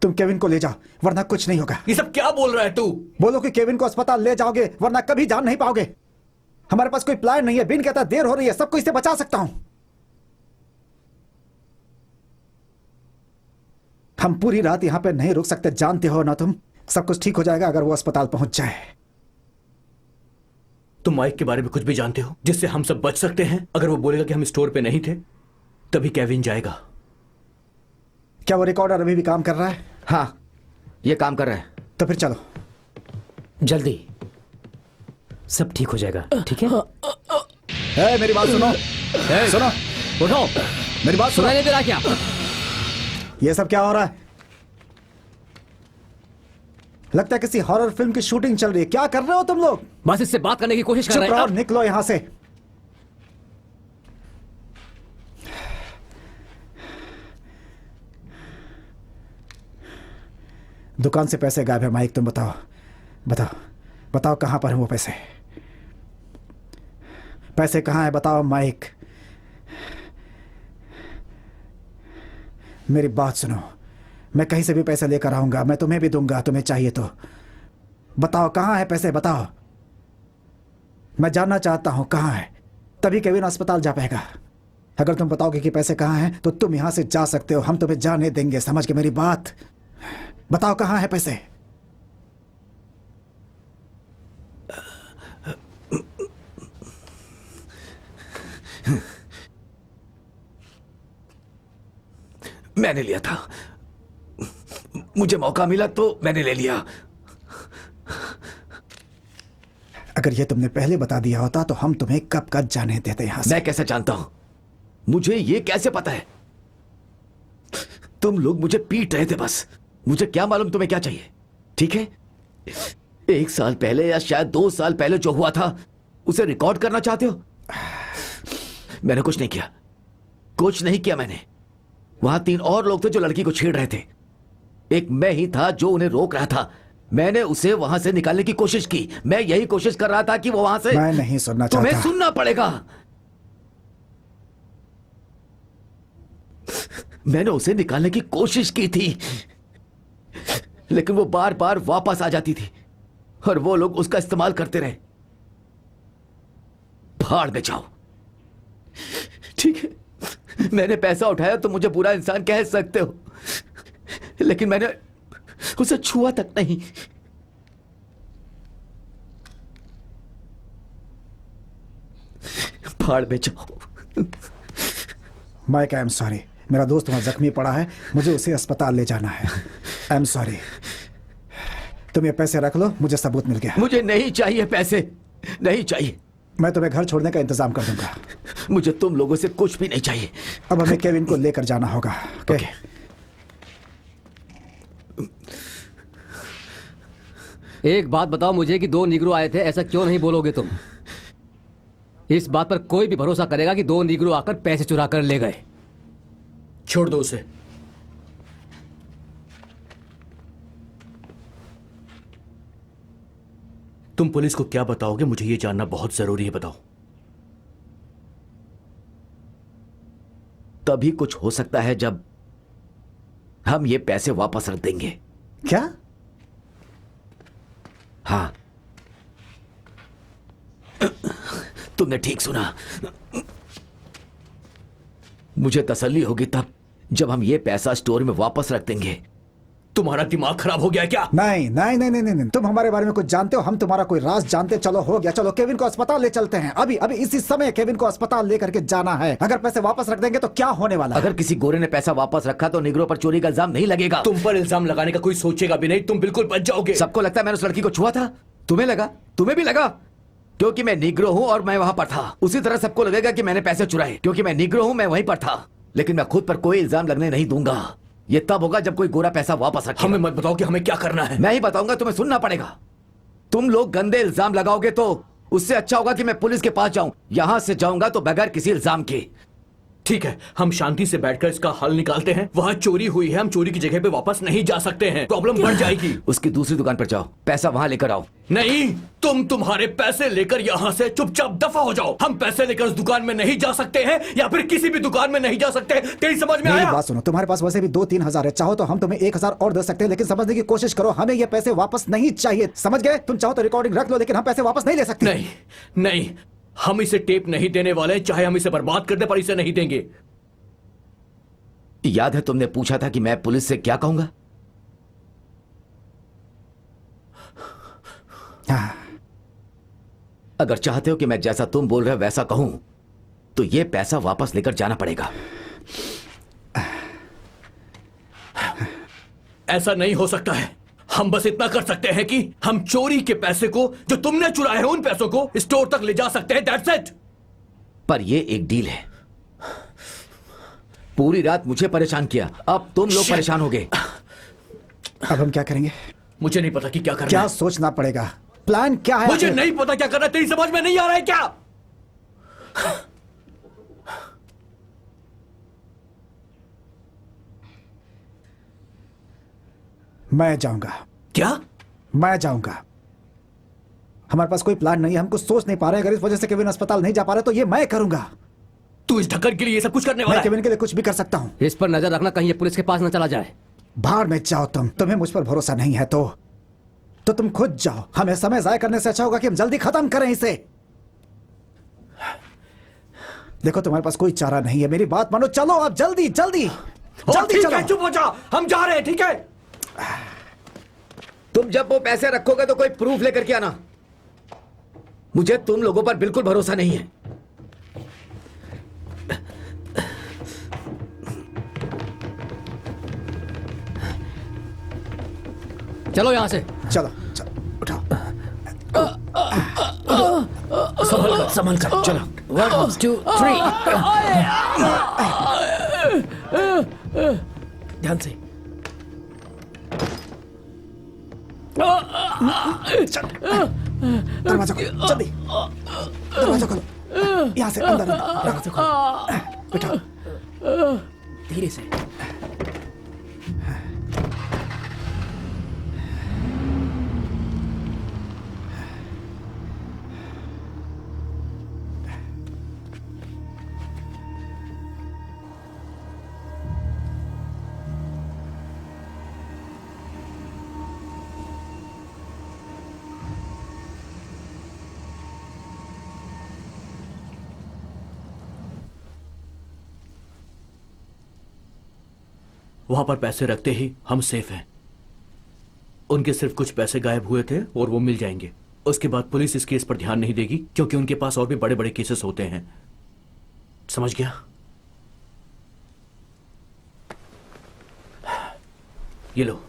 तुम केविन को ले जाओ वरना कुछ नहीं होगा। ये सब क्या बोल रहा है तू? बोलो कि केविन को अस्पताल ले जाओगे वरना कभी जान नहीं पाओगे। हमारे पास कोई प्लान नहीं है। बिन कहता देर हो रही है, सबको इससे बचा सकता हूं। हम पूरी रात यहां पे नहीं रुक सकते, जानते हो ना तुम। सब कुछ ठीक हो जाएगा अगर वो अस्पताल पहुंच जाए। तुम माइक के बारे में कुछ भी जानते हो जिससे हम सब बच सकते हैं? अगर वो बोलेगा कि हम स्टोर पे नहीं थे तभी केविन जाएगा। क्या वो रिकॉर्डर अभी भी काम कर रहा है? हाँ, ये काम कर रहा है। तो फिर चलो। जल्दी, सब ठीक हो जाएगा, ठीक है? मेरी बात सुनो। सुनो, उठो। मेरी बात सुनो। सुनाई नहीं दे रहा क्या? ये सब क्या हो रहा है? लगता है किसी हॉरर फिल्म की शूटिंग चल रही है। क्या कर रहे हो तुम लोग? बस इससे बात करने की कोशिश कर चुप रहे रहो हैं। और निकलो यहां से। दुकान से पैसे गायब है। माइक तुम बताओ, बताओ, बताओ कहां पर हैं वो पैसे? पैसे कहां है बताओ माइक। मेरी बात सुनो, मैं कहीं से भी पैसे लेकर आऊंगा, मैं तुम्हें भी दूंगा, तुम्हें चाहिए तो। बताओ कहां है पैसे, बताओ। मैं जानना चाहता हूं कहां है, तभी केविन अस्पताल जा पाएगा। अगर तुम बताओगे कि पैसे कहां हैं तो तुम यहां से जा सकते हो, हम तुम्हें जाने देंगे। समझ के मेरी बात? बताओ कहां है पैसे? मैंने लिया था, मुझे मौका मिला तो मैंने ले लिया। अगर ये तुमने पहले बता दिया होता तो हम तुम्हें कब का जाने देते यहां से। मैं कैसे जानता हूं? मुझे ये कैसे पता है? तुम लोग मुझे पीट रहे थे बस। मुझे क्या मालूम तुम्हें क्या चाहिए? ठीक है, 1 साल पहले या शायद 2 साल पहले जो हुआ था उसे रिकॉर्ड करना चाहते हो? मैंने कुछ नहीं किया, कुछ नहीं किया मैंने। वहां 3 और लोग थे जो लड़की को छेड़ रहे थे। एक मैं ही था जो उन्हें रोक रहा था। मैंने उसे वहां से निकालने की कोशिश की। मैं यही कोशिश कर रहा था कि वो वहां से। मैं नहीं सुनना तुम्हें चाहता। सुनना पड़ेगा। मैंने उसे निकालने की कोशिश की थी लेकिन वो बार बार वापस आ जाती थी और वो लोग उसका इस्तेमाल करते रहे। भाड़ में जाओ। ठीक है, मैंने पैसा उठाया तो मुझे बुरा इंसान कह सकते हो, लेकिन मैंने उसे छुआ तक नहीं। भाड़ में जाओ। Mike, I am sorry. मेरा दोस्त वहां जख्मी पड़ा है, मुझे उसे अस्पताल ले जाना है। आई एम सॉरी। तुम ये पैसे रख लो, मुझे सबूत मिल गया। मुझे नहीं चाहिए पैसे, नहीं चाहिए। मैं तुम्हें घर छोड़ने का इंतजाम कर दूंगा। मुझे तुम लोगों से कुछ भी नहीं चाहिए। अब हमें केविन को लेकर जाना होगा। ओके? एक बात बताओ मुझे कि 2 निग्रो आए थे, ऐसा क्यों नहीं बोलोगे तुम? इस बात पर कोई भी भरोसा करेगा कि 2 निग्रो आकर पैसे चुरा कर ले गए। छोड़ दो उसे। तुम पुलिस को क्या बताओगे? मुझे ये जानना बहुत जरूरी है, बताओ। तभी कुछ हो सकता है जब हम ये पैसे वापस रख देंगे। क्या? हाँ, तुमने ठीक सुना। मुझे तसल्ली होगी तब जब हम ये पैसा स्टोर में वापस रख देंगे। तुम्हारा दिमाग खराब हो गया क्या? नहीं नहीं नहीं नहीं नहीं, तुम हमारे बारे में कुछ जानते हो, हम तुम्हारा कोई राज जानते। चलो हो गया, चलो केविन को अस्पताल ले चलते हैं। अभी अभी इसी समय केविन को अस्पताल लेकर के जाना है। अगर पैसे वापस रख देंगे तो क्या होने वाला है? अगर किसी गोरे ने पैसा वापस रखा तो निगरों पर चोरी का इल्जाम नहीं लगेगा। तुम पर इल्जाम लगाने का कोई सोचेगा भी नहीं, तुम बिल्कुल बच जाओगे। सबको लगता है मैंने उस लड़की को छुआ था। तुम्हें लगा? तुम्हें भी लगा? क्योंकि मैं निग्रो हूं और मैं वहां पर था। उसी तरह सबको लगेगा कि मैंने पैसे चुराए क्योंकि मैं निग्रो हूं, मैं वहीं पर था। लेकिन मैं खुद पर कोई इल्जाम लगने नहीं दूंगा। ये तब होगा जब कोई गोरा पैसा वापस रखे। हमें मत बताओ कि हमें क्या करना है। मैं ही बताऊंगा, तुम्हें सुनना पड़ेगा। तुम लोग गंदे इल्जाम लगाओगे तो उससे अच्छा होगा कि मैं पुलिस के पास जाऊं। यहां से जाऊंगा तो बगैर किसी इल्जाम के। ठीक है, हम शांति से बैठकर इसका हल निकालते हैं। वहाँ चोरी हुई है, हम चोरी की जगह पे वापस नहीं जा सकते हैं, प्रॉब्लम बढ़ जाएगी। उसकी दूसरी दुकान पर जाओ, पैसा वहां लेकर आओ। नहीं, तुम्हारे पैसे लेकर यहाँ से चुपचाप दफा हो जाओ। हम पैसे लेकर उस दुकान में नहीं जा सकते हैं या फिर किसी भी दुकान में नहीं जा सकते। तेरी समझ में मेरी आया? बात सुनो, तुम्हारे पास वैसे भी 2-3 हजार है, चाहो तो हम तुम्हें 1,000 और दे सकते हैं, लेकिन समझने की कोशिश करो, हमें ये पैसे वापस नहीं चाहिए, समझ गए? तुम चाहो तो रिकॉर्डिंग रख लो, लेकिन हम पैसे वापस नहीं ले सकते। नहीं नहीं, हम इसे टेप नहीं देने वाले, चाहे हम इसे बर्बाद कर दे पर इसे नहीं देंगे। याद है तुमने पूछा था कि मैं पुलिस से क्या कहूंगा? हाँ। अगर चाहते हो कि मैं जैसा तुम बोल रहे हो वैसा कहूं तो ये पैसा वापस लेकर जाना पड़ेगा। ऐसा नहीं हो सकता है। हम बस इतना कर सकते हैं कि हम चोरी के पैसे को, जो तुमने चुराए हैं, उन पैसों को स्टोर तक ले जा सकते हैं। That's it. पर ये एक डील है। पूरी रात मुझे परेशान किया, अब तुम लोग परेशान हो गए। अब हम क्या करेंगे? मुझे नहीं पता कि क्या करना क्या है। सोचना पड़ेगा? प्लान क्या है? मुझे नहीं पता क्या करना है। तेरी समझ में नहीं आ रहा है क्या? मैं जाऊंगा। क्या? मैं जाऊंगा। हमारे पास कोई प्लान नहीं है, हम कुछ सोच नहीं पा रहे। अगर इस वजह से केविन अस्पताल नहीं जा पा रहे तो ये मैं करूंगा। तू इस ढक्कन के लिए ये सब कुछ करने वाला मैं है? केविन के लिए कुछ भी कर सकता हूं। इस पर नजर रखना, कहीं ये पुलिस के पास न चला जाए। बाहर में जाओ तुम, तुम्हें मुझ पर भरोसा नहीं है तो तुम खुद जाओ। हमें समय जाया करने से अच्छा होगा कि हम जल्दी खत्म करें इसे। देखो तुम्हारे पास कोई चारा नहीं है, मेरी बात मानो, चलो अब जल्दी जल्दी जल्दी ठीक चलो। है, चुप हो जा, हम जा रहे हैं। ठीक है, तुम जब वो पैसे रखोगे तो कोई प्रूफ लेकर के आना। मुझे तुम लोगों पर बिल्कुल भरोसा नहीं है। चलो यहाँ से। चलो चलो उठाओ। संभल कर चलो। 1 2 3 ध्यान से। दरवाजा खोलो जल्दी, दरवाजा खोलो, यहाँ से अंदर दरवाजा खोलो, उठाओ धीरे से। वहां पर पैसे रखते ही हम सेफ हैं। उनके सिर्फ कुछ पैसे गायब हुए थे और वो मिल जाएंगे। उसके बाद पुलिस इस केस पर ध्यान नहीं देगी क्योंकि उनके पास और भी बड़े बड़े केसेस होते हैं। समझ गया? ये लो।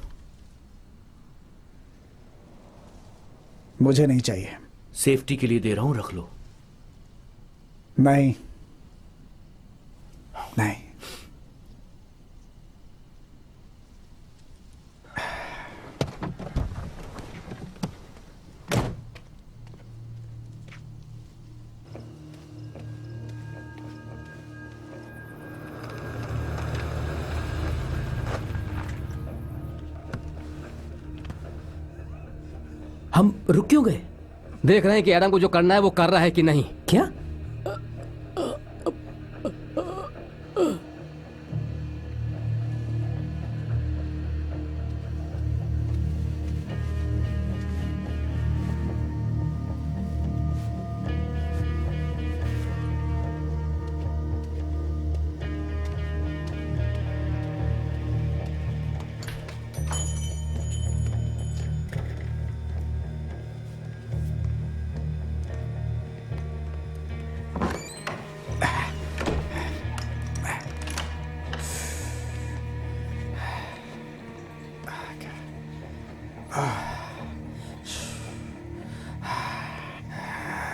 मुझे नहीं चाहिए। सेफ्टी के लिए दे रहा हूं, रख लो। नहीं नहीं, हम रुक क्यों गए? देख रहे हैं कि एडम को जो करना है वो कर रहा है कि नहीं। क्या?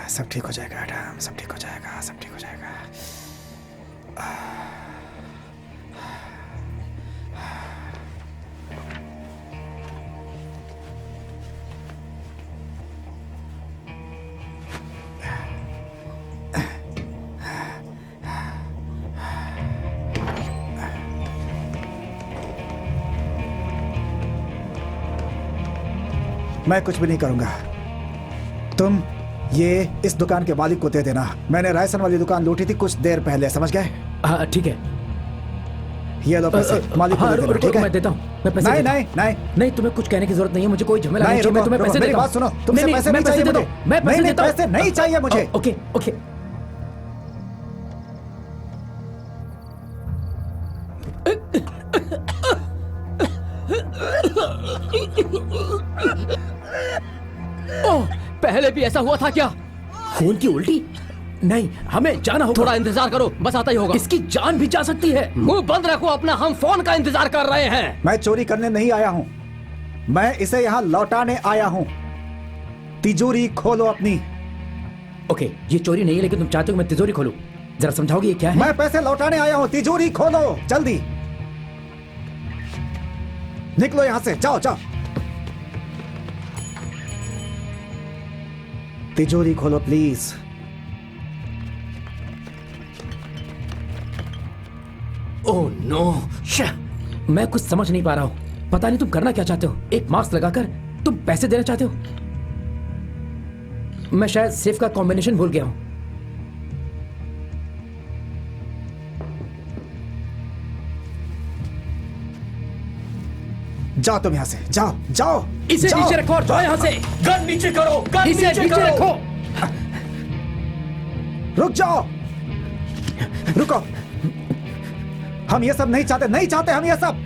सब ठीक हो जाएगा एडम, सब ठीक हो जाएगा, सब ठीक हो जाएगा। मैं कुछ भी नहीं करूंगा। तुम ये इस दुकान के मालिक को दे देना। मैंने रायसन वाली दुकान लूटी थी कुछ देर पहले, समझ गए? हाँ ठीक है। ये लो पैसे, मालिक को हाँ, दे देना, रुको, ठीक है? मैं देता हूँ, मैं पैसे नहीं देता हूँ। नहीं नहीं नहीं, तुम्हें कुछ कहने की जरूरत नहीं है, मुझे कोई झमेला नहीं, नहीं चाहिए, मैं तुम्हें रुको, पैसे मेरी देता हूँ। बात सुनो, तुमसे पैसे नहीं चाहिए दे मुझे। दो, मैं पैसे नहीं, देता हूँ। पैसे नहीं चाहिए मुझे। Okay okay. ओह, पहले भी ऐसा हुआ था क्या? खून की उल्टी? नहीं, हमें जाना होगा। थोड़ा इंतजार करो, बस आता ही होगा। इसकी जान भी जा सकती है। मुंह बंद रखो अपना, हम फोन का इंतजार कर रहे हैं। मैं चोरी करने नहीं आया हूँ, मैं इसे यहाँ लौटाने आया हूँ। तिजोरी खोलो अपनी। ओके, ये चोरी नहीं है, लेकिन तुम चाहते हो मैं तिजोरी खोलूं? जरा समझाओगे ये क्या है? मैं पैसे लौटाने आया हूँ, तिजोरी खोलो जल्दी। निकलो यहाँ से, जाओ जाओ। तिजोरी खोलो प्लीज। ओह नो, मैं कुछ समझ नहीं पा रहा हूँ। पता नहीं तुम करना क्या चाहते हो। एक मास्क लगाकर तुम पैसे देना चाहते हो? मैं शायद सेफ का कॉम्बिनेशन भूल गया हूँ। जाओ तुम यहाँ से, जाओ जाओ। इसे जाओ। नीचे रखो और जाओ यहाँ से। गन नीचे करो, गन इसे नीचे करो। रखो। रुक जाओ, रुको। हम ये सब नहीं चाहते, नहीं चाहते हम ये सब।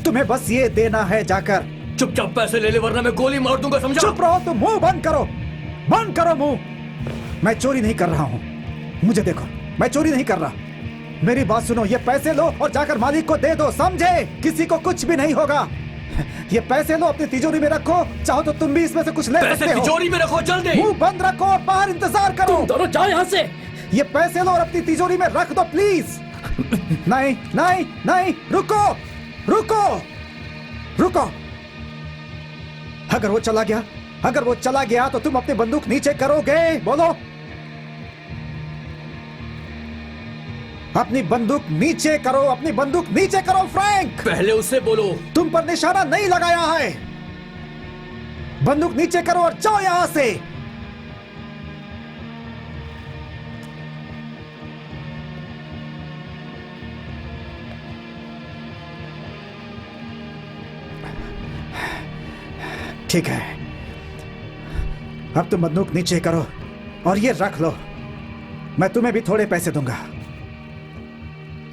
तुम्हें बस ये देना है जाकर। चुपचाप पैसे ले ले वरना मैं गोली मार दूंगा, समझा? चुप रहो तुम, मुंह बंद करो, बंद करो मुंह। मैं चोरी नहीं कर रहा हूं, मुझे देखो, मैं चोरी नहीं कर रहा। मेरी बात सुनो, ये पैसे लो और जाकर मालिक को दे दो, समझे? किसी को कुछ भी नहीं होगा। ये पैसे लो, अपनी तिजोरी में रखो, चाहो तो तुम भी इसमें से कुछ ले पैसे सकते हो। तिजोरी में रखो जल्दी। मुंह बंद रखो और बाहर इंतजार करो। तुम दोनों जाओ यहाँ से। ये पैसे लो और अपनी तिजोरी में रख दो प्लीज। नहीं नहीं नहीं, रुको रुको रुको। अगर वो चला गया, अगर वो चला गया तो तुम अपनी बंदूक नीचे करोगे? बोलो, अपनी बंदूक नीचे करो, अपनी बंदूक नीचे करो फ्रैंक। पहले उससे बोलो। तुम पर निशाना नहीं लगाया है। बंदूक नीचे करो और जाओ यहां से। ठीक है, अब तुम बंदूक नीचे करो और ये रख लो। मैं तुम्हें भी थोड़े पैसे दूंगा।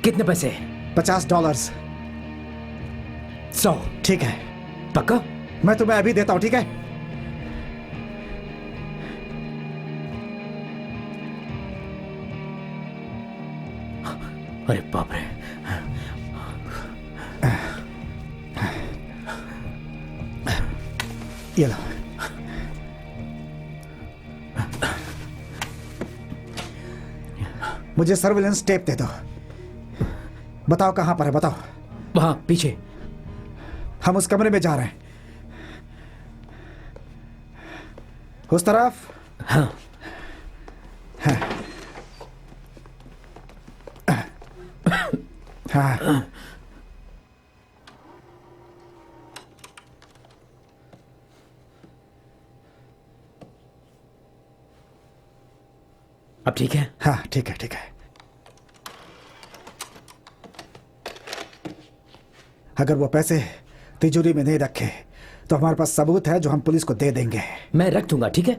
कितने पैसे? $50। 100। ठीक है, पक्का? मैं तुम्हें अभी देता हूं, ठीक है? अरे बाप रे। ये लो। मुझे सर्विलेंस टेप दे दो। बताओ कहां पर है, बताओ। वहां पीछे। हम उस कमरे में जा रहे हैं। उस तरफ। हाँ। हाँ। अब ठीक है? हाँ ठीक है, ठीक है। अगर वो पैसे तिजोरी में नहीं रखे तो हमारे पास सबूत है जो हम पुलिस को दे देंगे। मैं रख दूंगा, ठीक है?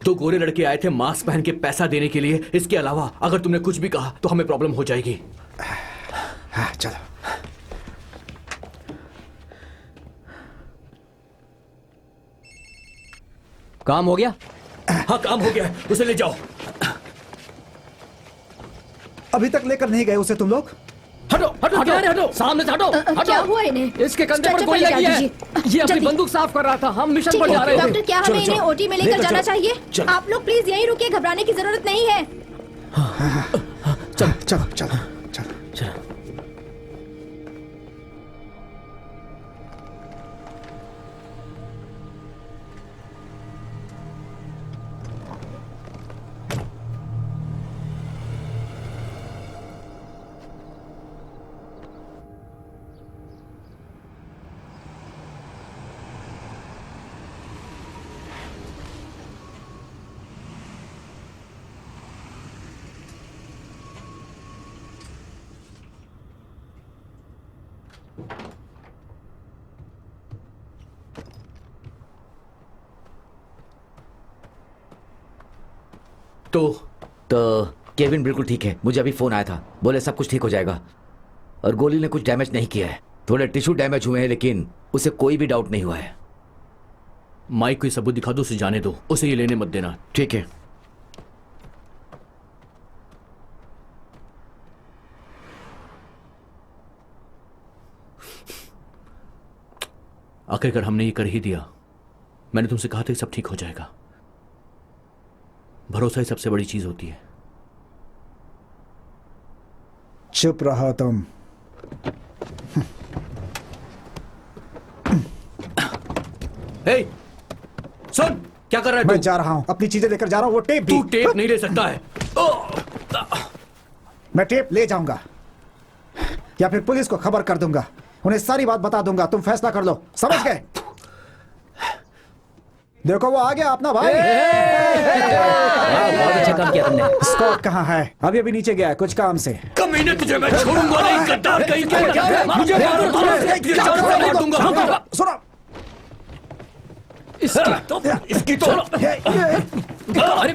दो गोरे लड़के आए थे मास्क पहन के पैसा देने के लिए। इसके अलावा अगर तुमने कुछ भी कहा तो हमें प्रॉब्लम हो जाएगी। हाँ चलो। काम हो गया? हाँ काम हो गया, उसे ले जाओ। अभी तक लेकर नहीं गए उसे तुम लोग? हटो हटो हटो, हटो। सामने से हटो, हटो। क्या हुआ इन्हें? इसके कंधे पर स्ट्रेचर गोली पर ले लगी जा है। दीजिए। ये अपनी जल्दी। बंदूक साफ कर रहा था, हम मिशन ठीक पर जा है रहे डॉक्टर, थे। क्या हमें इन्हें ओटी में लेकर जाना चाहिए? चलो। आप लोग प्लीज यहीं रुकिए, घबराने की जरूरत नहीं है। चलो चलो चलो चलो। चलो। तो केविन बिल्कुल ठीक है, मुझे अभी फोन आया था, बोले सब कुछ ठीक हो जाएगा और गोली ने कुछ डैमेज नहीं किया है, थोड़े टिश्यू डैमेज हुए हैं लेकिन उसे कोई भी डाउट नहीं हुआ है। माइक कोई सबूत दिखा दो, उसे जाने दो, उसे ये लेने मत देना। ठीक है। आखिरकार हमने ये कर ही दिया। मैंने तुमसे कहा था कि सब ठीक हो जाएगा। भरोसा ही सबसे बड़ी चीज होती है। चुप रहो तुम। हे, सुन, क्या कर रहा है मैं तू? जा रहा हूं, अपनी चीजें लेकर जा रहा हूं। वो टेप तू भी। टेप नहीं ले सकता है। मैं टेप ले जाऊंगा या फिर पुलिस को खबर कर दूंगा, उन्हें सारी बात बता दूंगा। तुम फैसला कर लो, समझ गए? देखो वो आ गया अपना भाई। बहुत अच्छा काम किया तुमने। स्कॉट कहाँ है? अभी अभी नीचे गया है कुछ काम से। कमीने, तुझे मैं छोड़ूंगा नहीं, गद्दार कहीं के। मुझे मार दूंगा। सुनो, इसकी तो अरे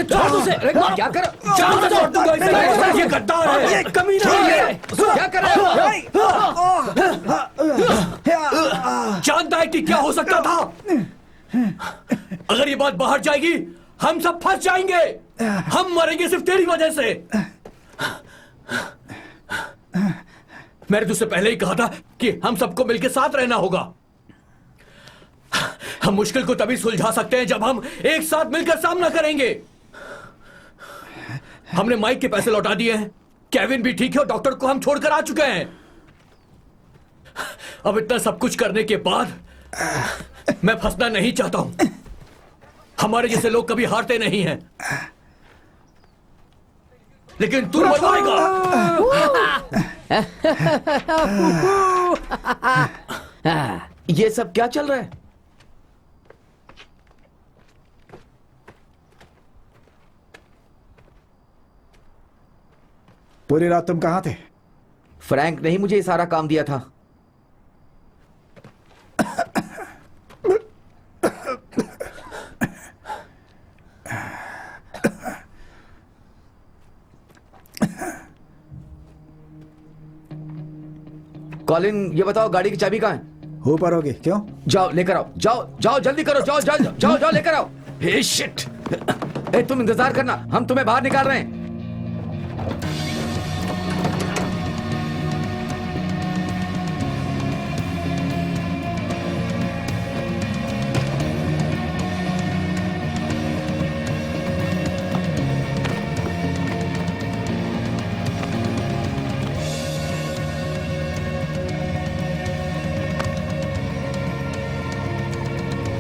छोड़ उसे। क्या कर जान से छोड़ दूंगा इसे। ये गद्दार है, कमीना है। क्या कर रहे हो? जानता है कि क्या हो सकता था? अगर ये बात बाहर जाएगी हम सब फंस जाएंगे। हम मरेंगे सिर्फ तेरी वजह से। मैंने तुझसे पहले ही कहा था कि हम सबको मिलकर साथ रहना होगा। हम मुश्किल को तभी सुलझा सकते हैं जब हम एक साथ मिलकर सामना करेंगे। हमने माइक के पैसे लौटा दिए हैं, केविन भी ठीक है और डॉक्टर को हम छोड़कर आ चुके हैं। अब इतना सब कुछ करने के बाद मैं फंसना नहीं चाहता हूं। हमारे जैसे लोग कभी हारते नहीं हैं, लेकिन तू मरवाएगा। ये सब क्या चल रहा है? पूरी रात तुम कहाँ थे? फ्रैंक ने ही मुझे ये सारा काम दिया था। कॉलिन, ये बताओ गाड़ी की चाबी कहाँ है? ऊपर होगी। क्यों? जाओ लेकर आओ, जाओ जाओ जल्दी करो, जाओ जाओ जाओ जाओ लेकर आओ। हे शिट! ए, तुम इंतजार करना, हम तुम्हें बाहर निकाल रहे हैं।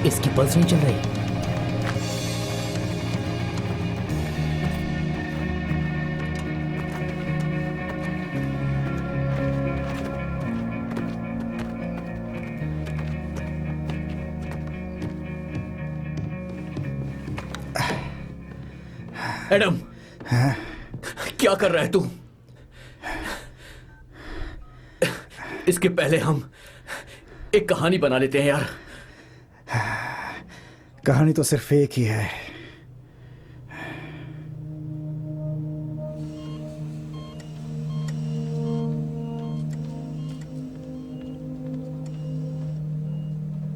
इसकी पल्स नहीं चल रही। एडम, क्या कर रहा है तू? इसके पहले हम एक कहानी बना लेते हैं यार। कहानी तो सिर्फ एक ही है।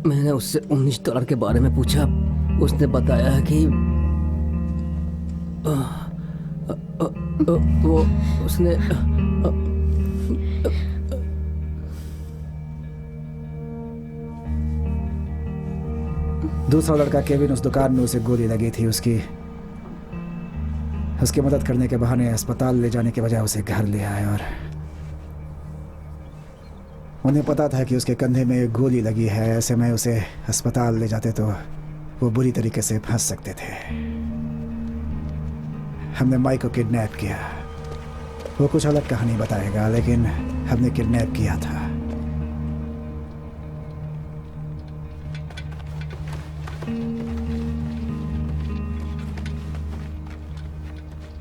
मैंने उससे $19 के बारे में पूछा। उसने बताया कि वो उसने दूसरा लड़का केविन, उस दुकान में उसे गोली लगी थी। उसकी मदद करने के बहाने अस्पताल ले जाने के बजाय उसे घर ले आए और उन्हें पता था कि उसके कंधे में एक गोली लगी है। ऐसे में उसे अस्पताल ले जाते तो वो बुरी तरीके से फंस सकते थे। हमने माइक को किडनैप किया। वो कुछ अलग कहानी बताएगा, लेकिन हमने किडनैप किया था।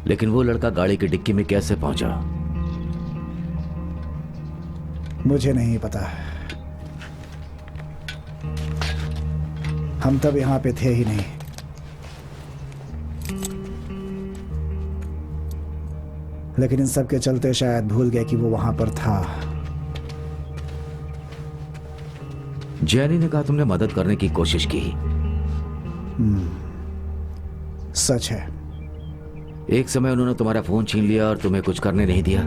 लेकिन वो लड़का गाड़ी की डिक्की में कैसे पहुंचा? मुझे नहीं पता। हम तब यहां पे थे ही नहीं। लेकिन इन सब के चलते शायद भूल गए कि वो वहां पर था। जैनी ने कहा तुमने मदद करने की कोशिश की। सच है। एक समय उन्होंने तुम्हारा फोन छीन लिया और तुम्हें कुछ करने नहीं दिया,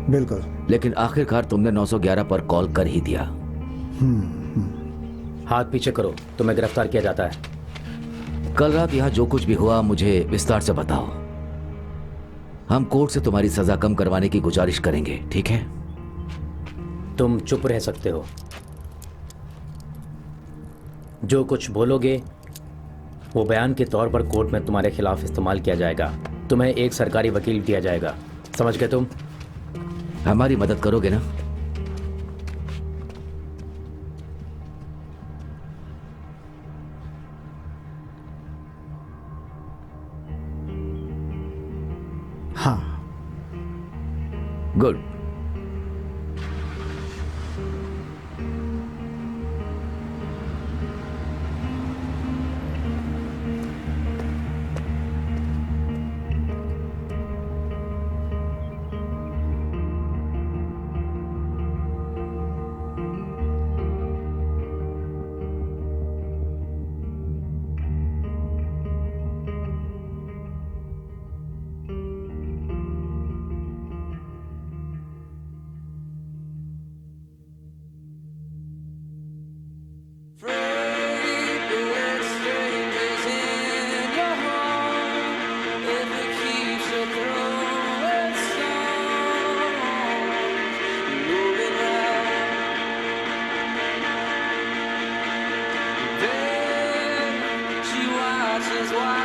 बिल्कुल। लेकिन आखिरकार तुमने 911 पर कॉल कर ही दिया। हाथ पीछे करो, तुम्हें गिरफ्तार किया जाता है। कल रात यहाँ जो कुछ भी हुआ मुझे विस्तार से बताओ। हम कोर्ट से तुम्हारी सजा कम करवाने की गुजारिश करेंगे, ठीक है? तुम चुप रह सकते हो। जो कुछ बोलोगे वो बयान के तौर पर कोर्ट में तुम्हारे खिलाफ इस्तेमाल किया जाएगा। तुम्हें एक सरकारी वकील दिया जाएगा, समझ गए तुम? हमारी मदद करोगे ना? हाँ। गुड। She watches while